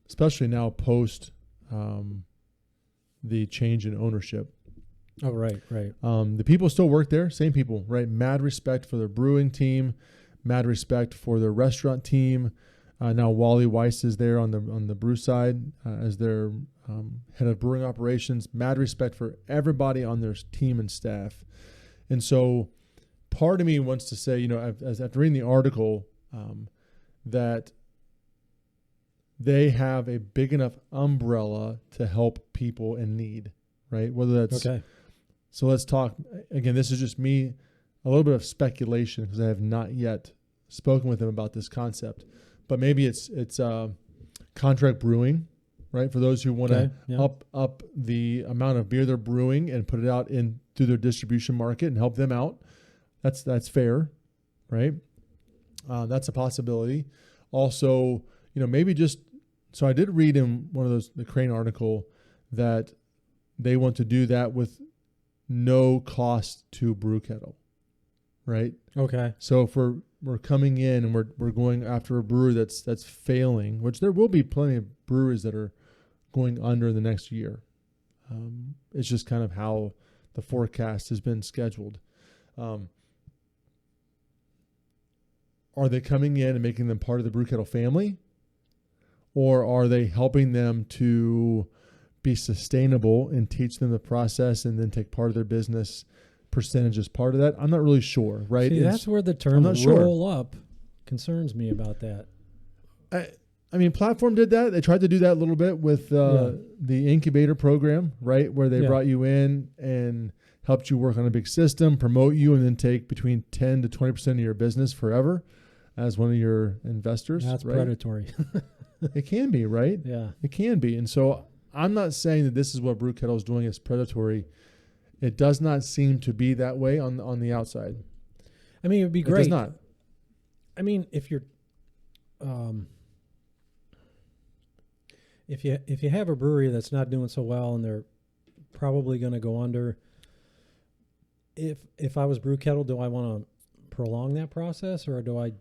especially now post the change in ownership. oh right. The people still work there, same people, right? Mad respect for their brewing team, mad respect for their restaurant team. Now Wally Weiss is there on the brew side as their head of brewing operations. Mad respect for everybody on their team and staff. And so part of me wants to say, as after reading the article, that they have a big enough umbrella to help people in need, right? Whether that's Okay. So let's talk again. This is just me, a little bit of speculation because I have not yet spoken with them about this concept. But maybe it's contract brewing, right? For those who want to up the amount of beer they're brewing and put it out through their distribution market and help them out. That's fair, right? That's a possibility. Also, maybe just so I did read in one of the Crane article that they want to do that with no cost to Brew Kettle, right? Okay. So if we're coming in and we're going after a brewery that's failing, which there will be plenty of breweries that are going under in the next year. It's just kind of how the forecast has been scheduled. Are they coming in and making them part of the Brew Kettle family? Or are they helping them to be sustainable and teach them the process and then take part of their business percentage as part of that? I'm not really sure, right? See, that's where the term not sure. roll up concerns me about that. I mean, Platform did that. They tried to do that a little bit with the incubator program, right? Where they brought you in and helped you work on a big system, promote you, and then take between 10 to 20% of your business forever as one of your investors. That's right? predatory. It can be, right? Yeah. It can be. And so I'm not saying that this is what Brew Kettle is doing is predatory. It does not seem to be that way on the outside. I mean, it would be great. It does not. I mean, if you're, if you have a brewery that's not doing so well and they're probably going to go under, if I was Brew Kettle, do I want to prolong that process or do I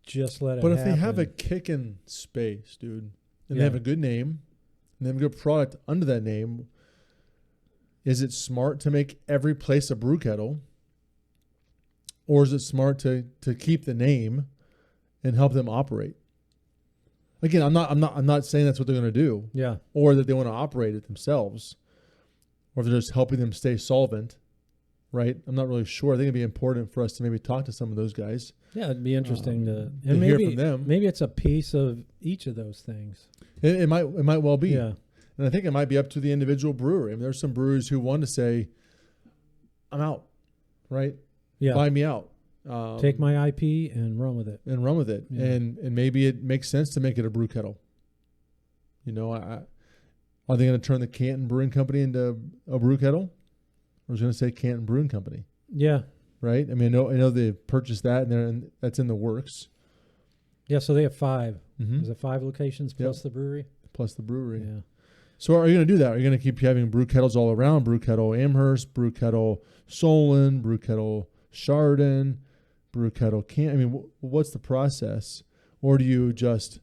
just let it But if happen? they have a kicking space, dude, and they Yeah. have a good name and they have a good product under that name, is it smart to make every place a Brew Kettle? Or is it smart to keep the name and help them operate? Again, I'm not saying that's what they're going to do. Yeah. Or that they want to operate it themselves. Or if they're just helping them stay solvent, right? I'm not really sure. I think it'd be important for us to maybe talk to some of those guys. Yeah, it'd be interesting to hear from them. Maybe it's a piece of each of those things. It might well be. Yeah. And I think it might be up to the individual brewery. I mean, there's some brewers who want to say, I'm out, right? Yeah. Buy me out. Take my IP and run with it. Yeah. And maybe it makes sense to make it a Brew Kettle. Are they going to turn the Canton Brewing Company into a Brew Kettle? I was going to say Canton Brewing Company. Yeah. Right? I mean, I know they've purchased that and that's in the works. Yeah, so they have 5. Mm-hmm. Is it 5 locations plus the brewery? Plus the brewery. Yeah. So are you going to do that? Are you going to keep having brew kettles all around? Brew kettle Amherst, brew kettle Solon, brew kettle Chardon, brew kettle I mean, what's the process? Or do you just,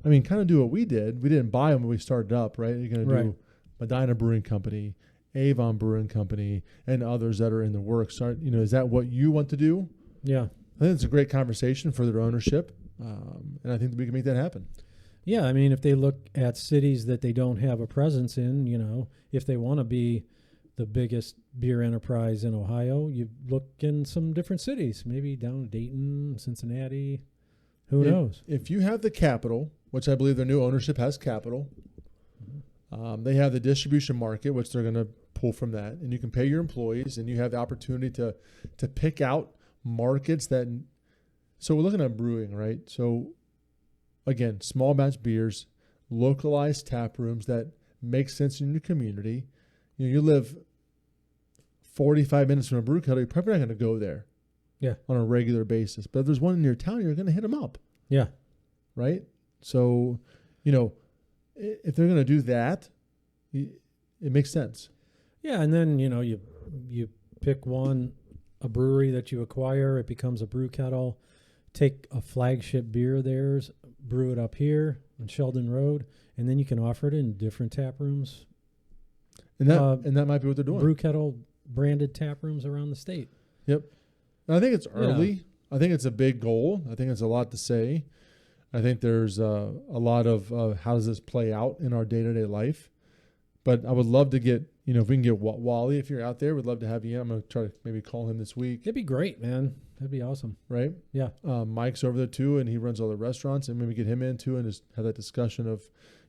kind of do what we did. We didn't buy them when we started up, right? You're going to do Medina Brewing Company, Avon Brewing Company, and others that are in the works. Is that what you want to do? Yeah. I think it's a great conversation for their ownership, and I think that we can make that happen. Yeah, I mean, if they look at cities that they don't have a presence in, if they want to be the biggest beer enterprise in Ohio, you look in some different cities, maybe down Dayton, Cincinnati. Who knows? If you have the capital, which I believe their new ownership has capital, they have the distribution market, which they're going to pull from that, and you can pay your employees, and you have the opportunity to pick out markets that. So we're looking at brewing, right? So again, small batch beers, localized tap rooms that make sense in your community. You live 45 minutes from a brew kettle, you're probably not going to go there on a regular basis. But if there's one in your town, you're going to hit them up. Yeah. Right? So, if they're going to do that, it makes sense. Yeah, and then, you pick a brewery that you acquire, it becomes a brew kettle. Take a flagship beer of theirs, brew it up here on Sheldon Road, and then you can offer it in different tap rooms. And that might be what they're doing. Brew kettle branded tap rooms around the state. Yep. And I think it's early. Yeah. I think it's a big goal. I think it's a lot to say. I think there's a lot of how does this play out in our day-to-day life. But I would love to get, if we can get Wally, if you're out there, we'd love to have you. I'm going to try to maybe call him this week. It'd be great, man. That'd be awesome. Right? Yeah. Mike's over there too, and he runs all the restaurants, and maybe get him in too and just have that discussion of,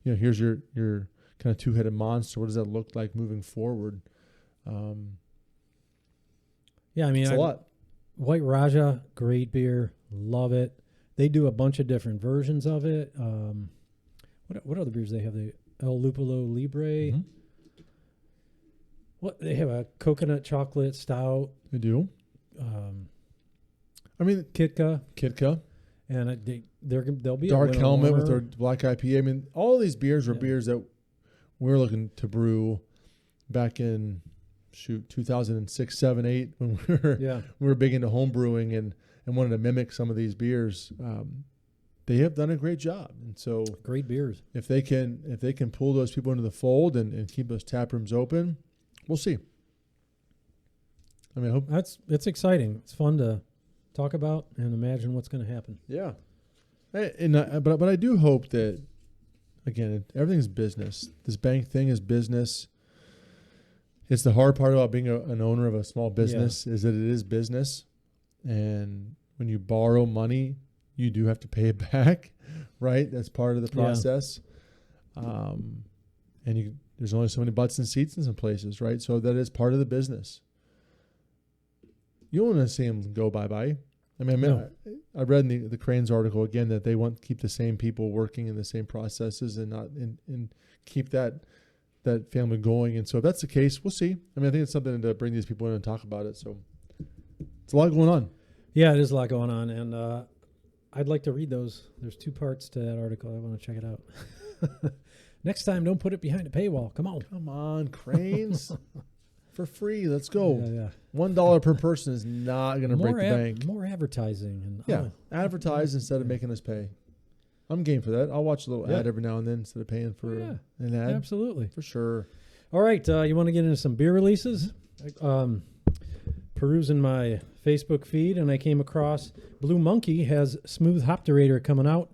here's your kind of two-headed monster. What does that look like moving forward? Yeah, I mean, it's a lot. White Raja, great beer. Love it. They do a bunch of different versions of it. What other beers they have? The El Lupolo Libre. Mm-hmm. What they have a coconut chocolate stout. They do. Kitka, and they'll be Dark Helmet with their black IPA. I mean, all these beers are beers that we're looking to brew back in 2006, 7, 8 when we were big into home brewing and wanted to mimic some of these beers. They have done a great job, and so great beers. If they can pull those people into the fold and keep those tap rooms open, we'll see. I mean, I hope it's exciting. It's fun to talk about and imagine what's going to happen. Yeah, but I do hope that, again, everything's business. This bank thing is business. It's the hard part about being an owner of a small business is that it is business, and when you borrow money, you do have to pay it back, right? That's part of the process. Yeah. And there's only so many butts and seats in some places, right? So that is part of the business. You don't want to see them go bye-bye. I read in the Cranes article again that they want to keep the same people working in the same processes and not and keep that family going. And so if that's the case, we'll see. I think it's something to bring these people in and talk about it. So it's a lot going on. Yeah, it is a lot going on. And I'd like to read those. There's 2 parts to that article. I want to check it out. Next time, don't put it behind a paywall. Come on, Cranes. For free. Let's go. Yeah. $1 per person is not going to break the bank. More advertising. Advertise instead of making us pay. I'm game for that. I'll watch a little ad every now and then instead of paying for an ad. Absolutely. For sure. All right. You want to get into some beer releases? Perusing my Facebook feed, and I came across Blue Monkey has Smooth Hopterator coming out.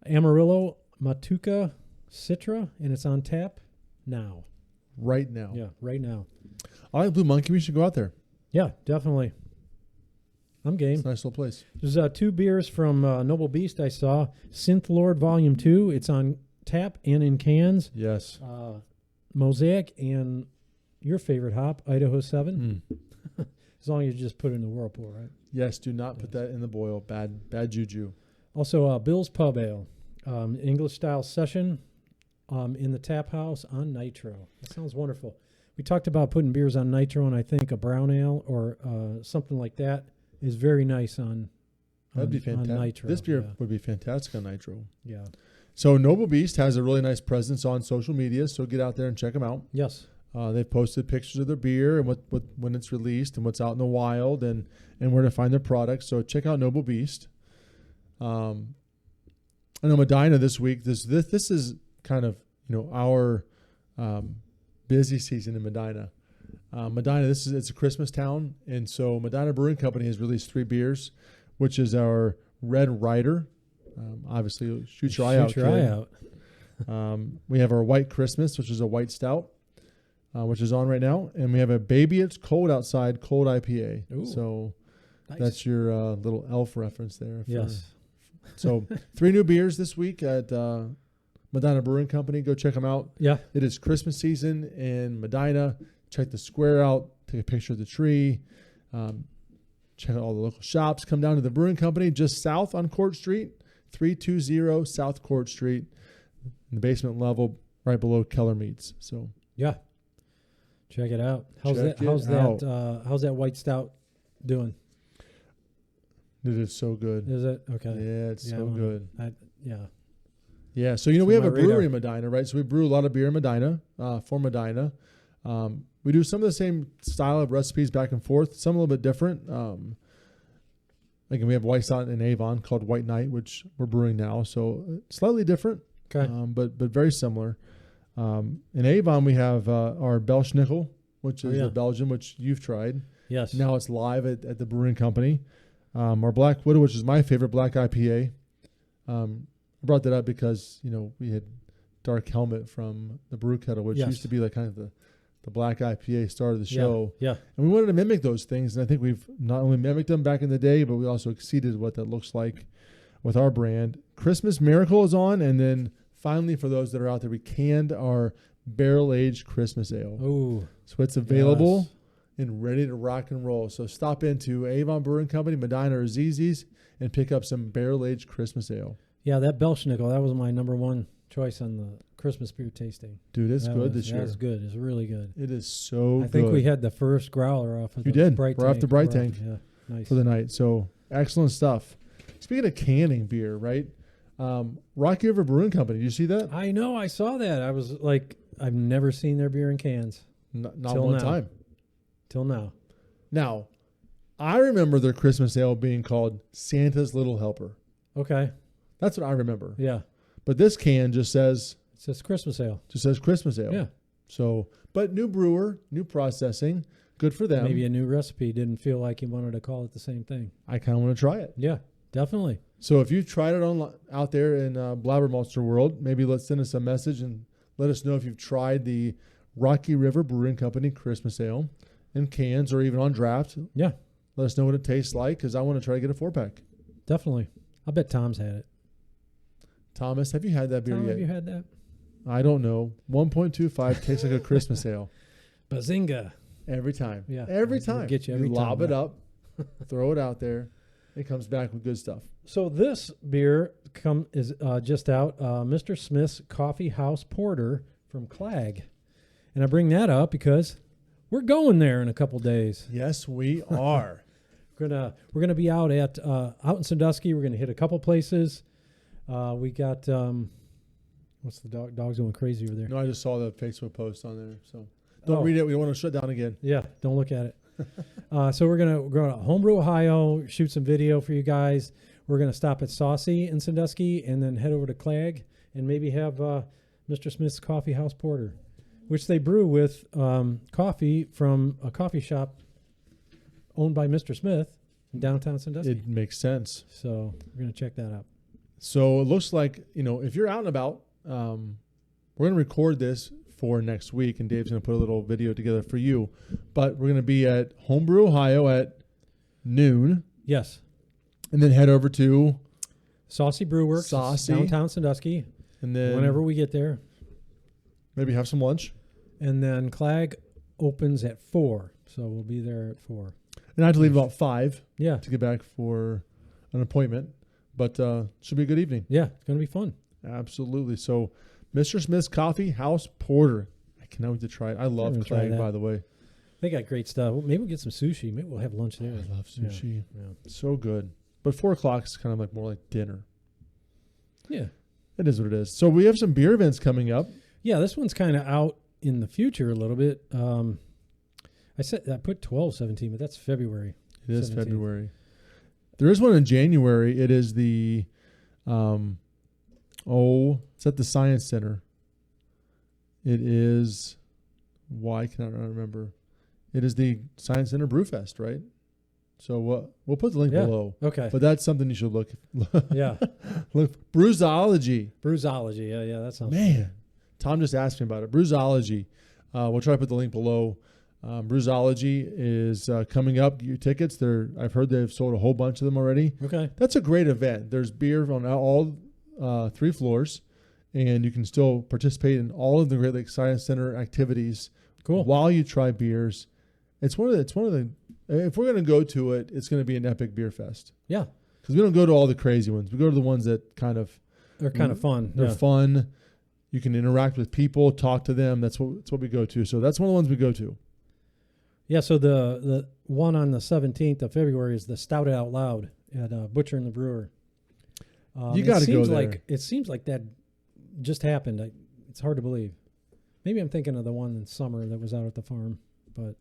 Amarillo Matuka Citra, and it's on tap now. Right now. Yeah, right now. I like Blue Monkey. We should go out there. Yeah, definitely. I'm game. It's a nice little place. There's 2 beers from Noble Beast I saw. Synth Lord Volume 2. It's on tap and in cans. Yes. Mosaic and your favorite hop, Idaho 7. As long as you just put it in the whirlpool, right? Yes, do not put that in the boil. Bad juju. Also, Bill's Pub Ale. English-style session in the tap house on nitro. That sounds wonderful. We talked about putting beers on nitro, and I think a brown ale or something like that is very nice on That'd be fantastic. on nitro. This beer would be fantastic on nitro. Yeah. So Noble Beast has a really nice presence on social media, so get out there and check them out. Yes. They've posted pictures of their beer and what when it's released and what's out in the wild and where to find their products. So check out Noble Beast. I know Medina this week. This is kind of our busy season in Medina. Medina, it's a Christmas town, and so Medina Brewing Company has released 3 beers, which is our Red Rider. Obviously, shoot your eye out. Shoot your eye out. We have our White Christmas, which is a white stout, which is on right now, and we have a Baby It's Cold Outside Cold IPA. Ooh, so nice. that's your little elf reference there. Yes. So 3 new beers this week at Medina Brewing Company. Go check them out. Yeah. It is Christmas season in Medina. Check the square out. Take a picture of the tree. Check out all the local shops. Come down to the Brewing Company just south on Court Street, 320 South Court Street, in the basement level, right below Keller Meats. So Yeah. Check it out. How's Check how's that white stout doing? it is so good. Is it? Okay. Yeah, it's so good. Yeah. Yeah, so we on have my a brewery radar. in Medina, right? So we brew a lot of beer in Medina, for Medina. We do some of the same style of recipes back and forth, some a little bit different. Again, we have white stout in Avon called White Knight, which we're brewing now, so slightly different, Okay. but very similar. In Avon, we have our Belschnickel, which is the Belgian, which you've tried. Yes. Now it's live at the Brewing Company. Our Black Widow, which is my favorite black IPA. I brought that up because we had Dark Helmet from the Brew Kettle, which Yes. used to be like kind of the black IPA star of the show. Yeah. And we wanted to mimic those things, and I think we've not only mimicked them back in the day, but we also exceeded what that looks like with our brand. Christmas Miracle is on, and then finally, for those that are out there, we canned our barrel-aged Christmas Ale. Ooh. So it's available Yes. and ready to rock and roll. So stop into Avon Brewing Company, Medina or Zzz's, and pick up some barrel-aged Christmas Ale. Yeah, that Belschnickel, that was my number one choice on the Christmas beer tasting. Dude, it's good this year. That's good. It's really good. It is so good. I think we had the first growler off of You the did. Bright We're off Tank. the Bright We're Tank yeah, nice. for the night. So excellent stuff. Speaking of canning beer, right? Rocky River Brewing Company. Did you see that? I know. I saw that. I was like, I've never seen their beer in cans Not Till one now. time. till now. Now, I remember their Christmas ale being called Santa's Little Helper. Okay. That's what I remember. Yeah. But this can just says It says Christmas ale. Christmas ale. Yeah. So, but new brewer, new processing, good for them. Maybe a new recipe. Didn't feel like he wanted to call it the same thing. I kind of want to try it. Yeah, definitely. So if you've tried it out there in BlabberMalt Show world, maybe let's send us a message and let us know if you've tried the Rocky River Brewing Company Christmas Ale in cans or even on draft. Yeah, Let us know what it tastes like because I want to try to get a 4-pack. definitely. I bet Tom's had it. Thomas, have you had that beer Tom, yet? have you had that? I don't know. 1.25 tastes like a Christmas ale Bazinga. every time. Yeah, Every I'll time. get you every lob time, it yeah. up, throw it out there. It comes back with good stuff. So this beer is just out, Mr. Smith's Coffee House Porter from Clag. And I bring that up because we're going there in a couple days. Yes, we are. We're gonna be out in Sandusky. We're gonna hit a couple places. We got what's the dog's going crazy over there? No, I just saw the Facebook post on there. So don't Oh. read it. We don't want to shut down again. Yeah, don't look at it. So we're gonna go to Homebrew, Ohio, shoot some video for you guys. We're gonna stop at Saucy in Sandusky and then head over to Clag and maybe have Mr. Smith's Coffee House Porter, which they brew with coffee from a coffee shop owned by Mr. Smith in downtown Sandusky. It makes sense. So we're gonna check that out. So it looks like, if you're out and about, we're going to record this for next week, and Dave's going to put a little video together for you. But we're going to be at Homebrew, Ohio at noon, Yes, and then head over to, Saucy Brewworks, Saucy. downtown Sandusky. and then Whenever we get there, maybe have some lunch. and then Clag opens at 4, so we'll be there at 4. And I have to leave about 5 Yeah, to get back for an appointment. But should be a good evening. yeah, it's gonna be fun. Absolutely. So Mr. Smith's Coffee House Porter. I cannot wait to try it. I love gonna try Clag, that. by the way. They got great stuff. Well, maybe we'll get some sushi. Maybe we'll have lunch there. I love sushi. Yeah. So good. But 4 o'clock is kind of like more like dinner. Yeah. It is what it is. So we have some beer events coming up. Yeah, this one's kind of out in the future a little bit. I put 12/17, but that's February. It is 17th. February. There is one in January. It is the, it's at the Science Center. It is, why can I not remember? It is the Science Center Brewfest, right? So we'll put the link below. Okay. But that's something you should look. Yeah. Look, Brewsology. Bruisology. Yeah, that sounds Man, Tom just asked me about it. Brewsology. We'll try to put the link below. Brewsology is coming up. Get your tickets. I've heard they've sold a whole bunch of them already. Okay. That's a great event. There's beer on all 3 floors, and you can still participate in all of the Great Lakes Science Center activities. Cool. While you try beers. It's one of the. If we're going to go to it, it's going to be an epic beer fest. Yeah. Because we don't go to all the crazy ones. We go to the ones that kind of. They're kind of fun. They're fun. You can interact with people, talk to them. That's what we go to. So that's one of the ones we go to. Yeah, so the one on the 17th of February is the Stout It Out Loud at Butcher and the Brewer. You got to go there. It seems like that just happened. It's hard to believe. Maybe I'm thinking of the one in summer that was out at the farm, but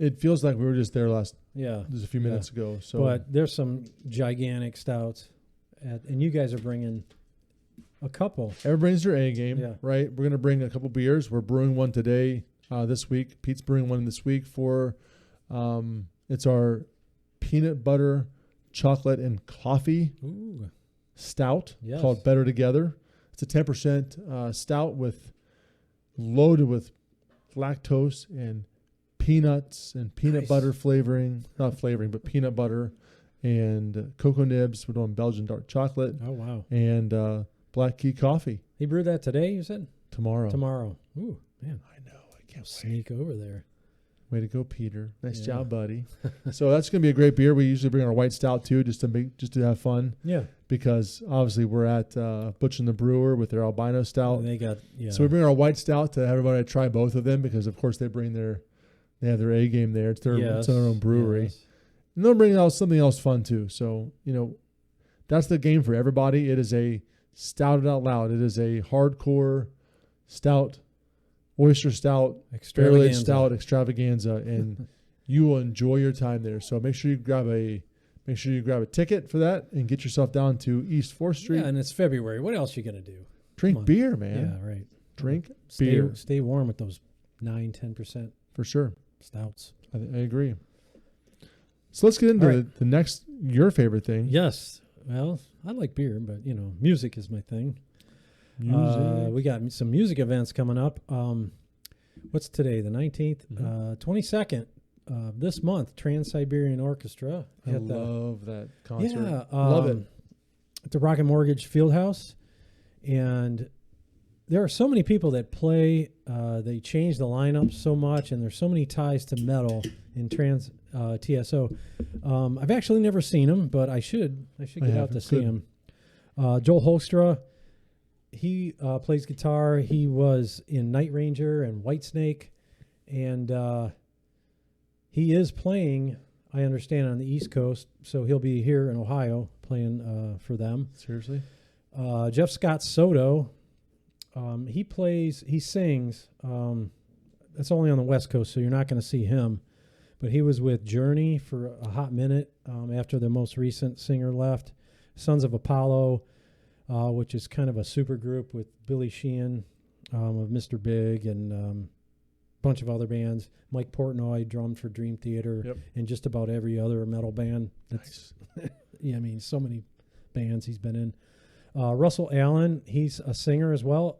it feels like we were just there just a few minutes yeah. ago. So, but there's some gigantic stouts, and you guys are bringing a couple. Everybody brings their A game, right? We're gonna bring a couple beers. We're brewing one today. This week, Pete's brewing one this week for, it's our peanut butter, chocolate, and coffee stout called Better Together. It's a 10% stout loaded with lactose and peanuts and peanut butter flavoring, not flavoring, but peanut butter and cocoa nibs. We're doing Belgian dark chocolate. Oh, wow. And black key coffee. He brewed that today, you said? Tomorrow. Ooh, man. I know. Can't sneak over there. Way to go, Peter. Nice job, buddy. So that's going to be a great beer. We usually bring our white stout too, just to have fun. Yeah. Because obviously we're at Butch and the Brewer with their albino stout. And they got So we bring our white stout to everybody to try both of them because of course they have their A game there. It's their own brewery. Yes. And they'll bring out something else fun too. So, that's the game for everybody. It is a Stout It Out Loud. It is a hardcore stout, oyster stout, barrel aged stout extravaganza, and you will enjoy your time there. So make sure you grab a ticket for that and get yourself down to East 4th Street. Yeah, and it's February. What else you gonna do? Drink beer, man. Yeah, right. Drink beer. Stay warm with those 9-10% for sure. Stouts. I agree. So let's get into your favorite thing. Yes. Well, I like beer, but music is my thing. We got some music events coming up. What's today? The 19th, 22nd this month. Trans-Siberian Orchestra. I love that concert. Yeah, love it. At the Rocket Mortgage Fieldhouse, and there are so many people that play. They change the lineup so much, and there's so many ties to metal in Trans TSO. I've actually never seen him, but I should get out to see him. Joel Holstra. He plays guitar. He was in Night Ranger and Whitesnake, and he is playing, I understand, on the East Coast, so he'll be here in Ohio playing for them. Seriously? Jeff Scott Soto, he sings. That's only on the West Coast, so you're not going to see him. But he was with Journey for a hot minute after the most recent singer left. Sons of Apollo, which is kind of a super group with Billy Sheehan of Mr. Big and a bunch of other bands. Mike Portnoy drummed for Dream Theater and just about every other metal band. Nice. Yeah, I mean, so many bands he's been in. Russell Allen, he's a singer as well,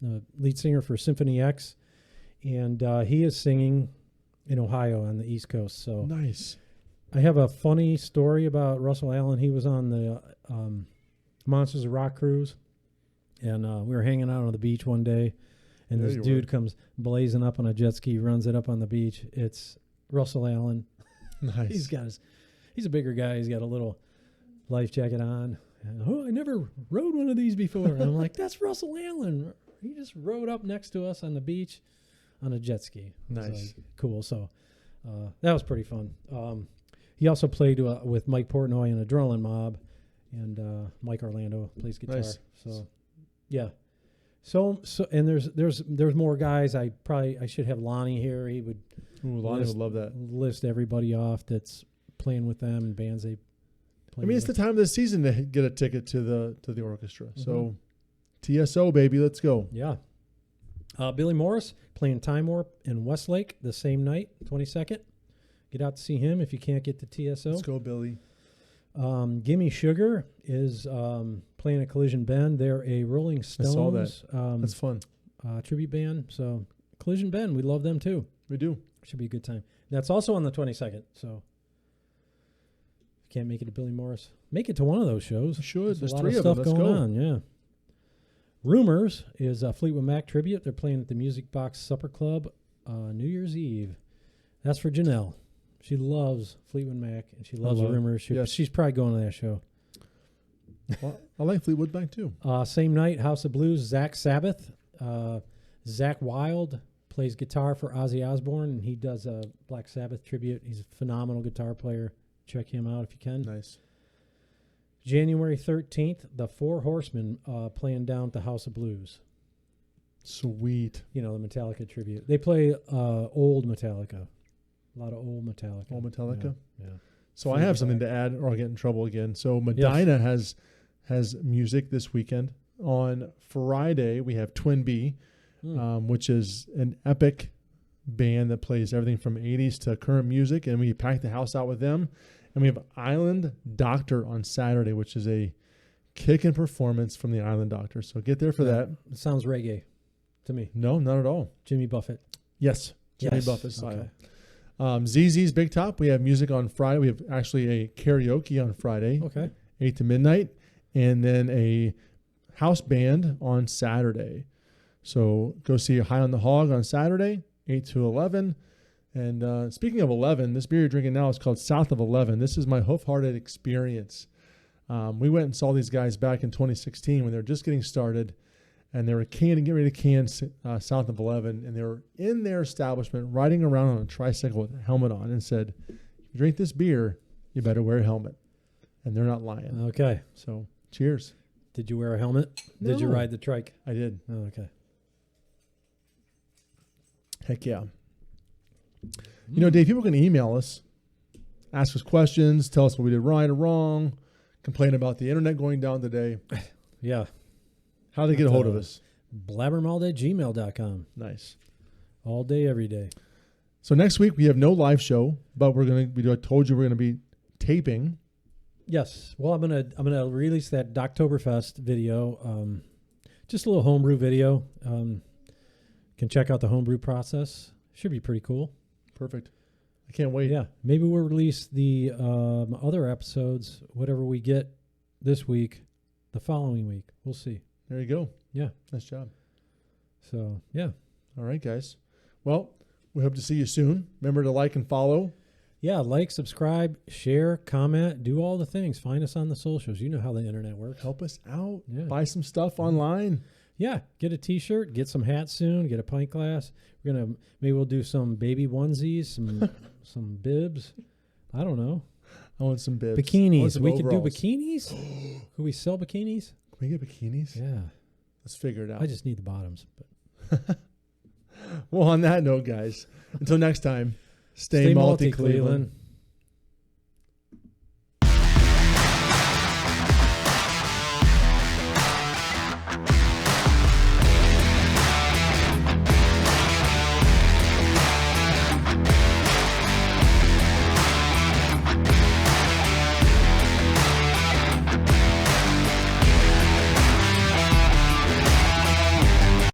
the lead singer for Symphony X, and he is singing in Ohio on the East Coast. So nice. I have a funny story about Russell Allen. He was on the Monsters of Rock cruise, and we were hanging out on the beach one day, and this dude comes blazing up on a jet ski, runs it up on the beach. It's Russell Allen. Nice. He's a bigger guy. He's got a little life jacket on. And, I never rode one of these before. And I'm like, that's Russell Allen. He just rode up next to us on the beach on a jet ski. Nice. Like, cool. So that was pretty fun. He also played with Mike Portnoy in Adrenaline Mob, and Mike Orlando plays guitar. Nice. So Yeah. So and there's more guys. I should have Lonnie here. He would Ooh, Lonnie would love that. list everybody off that's playing with them and bands they play I mean, it's the with. time of the season to get a ticket to the orchestra. So TSO, baby, let's go. Yeah. Billy Morris playing Time Warp in Westlake the same night, 22nd. Get out to see him if you can't get to TSO. Let's go, Billy. Gimme Sugar is playing at Collision Bend. They're a Rolling Stones saw that. That's fun. tribute band. So Collision Bend, we love them too. We do. Should be a good time. That's also on the 22nd. So if you can't make it to Billy Morris, make it to one of those shows. You should. There's a lot three of of them. stuff Let's going go. on. Yeah. Rumors is a Fleetwood Mac tribute. They're playing at the Music Box Supper Club New Year's Eve. That's for Janelle. She loves Fleetwood Mac and she loves love it. Rumors. Yes. She's probably going to that show. Well, I like Fleetwood Mac too. Same night, House of Blues, Zach Sabbath. Zach Wilde plays guitar for Ozzy Osbourne, and he does a Black Sabbath tribute. He's a phenomenal guitar player. Check him out if you can. Nice. January 13th, the Four Horsemen playing down at the House of Blues. Sweet. You know, the Metallica tribute. They play old Metallica. A lot of old Metallica. Old Metallica. Yeah. So I have something to add, or I'll get in trouble again. So Medina has music this weekend. On Friday, we have Twin B, which is an epic band that plays everything from 80s to current music, and we pack the house out with them. And we have Island Doctor on Saturday, which is a kicking performance from the Island Doctor. So get there for that. It sounds reggae to me. No, not at all. Jimmy Buffett. Yes, Jimmy Yes. Buffett style. Okay. ZZ's Big Top. We have music on Friday. We have actually a karaoke on Friday, Okay. 8 to midnight, and then a house band on Saturday. So go see High on the Hog on Saturday, 8 to 11. And speaking of 11, this beer you're drinking now is called South of 11. This is my Hoof-Hearted experience. We went and saw these guys back in 2016 when they were just getting started, and they were getting ready to can South of 11, and they were in their establishment riding around on a tricycle with a helmet on and said, if you drink this beer, you better wear a helmet. And they're not lying. Okay. So cheers. Did you wear a helmet? Did you No. ride the trike? I did. Oh, okay. Heck yeah. You know, Dave, people can email us, ask us questions, tell us what we did right or wrong, complain about the internet going down today. Yeah. How do they get a hold of us? BlabberMalt@gmail.com. Nice. All day, every day. So next week we have no live show, but I told you we're gonna be taping. Yes. Well, I'm gonna release that Doctoberfest video. Just a little homebrew video. Can check out the homebrew process. Should be pretty cool. Perfect. I can't wait. Yeah. Maybe we'll release the other episodes, whatever we get this week, the following week. We'll see. There you go. Yeah. Nice job. So yeah. All right, guys. Well, we hope to see you soon. Remember to like and follow. Yeah, like, subscribe, share, comment, do all the things. Find us on the socials. You know how the internet works. Help us out. Yeah. Buy some stuff online. Yeah, get a T-shirt, get some hats soon, get a pint glass. Maybe we'll do some baby onesies, some bibs. I don't know. I want some bibs. I want Bikinis. some We could do overalls. bikinis. Could we sell bikinis? Can we get bikinis? Yeah. Let's figure it out. I just need the bottoms. But Well, on that note, guys, until next time, stay malty, Cleveland.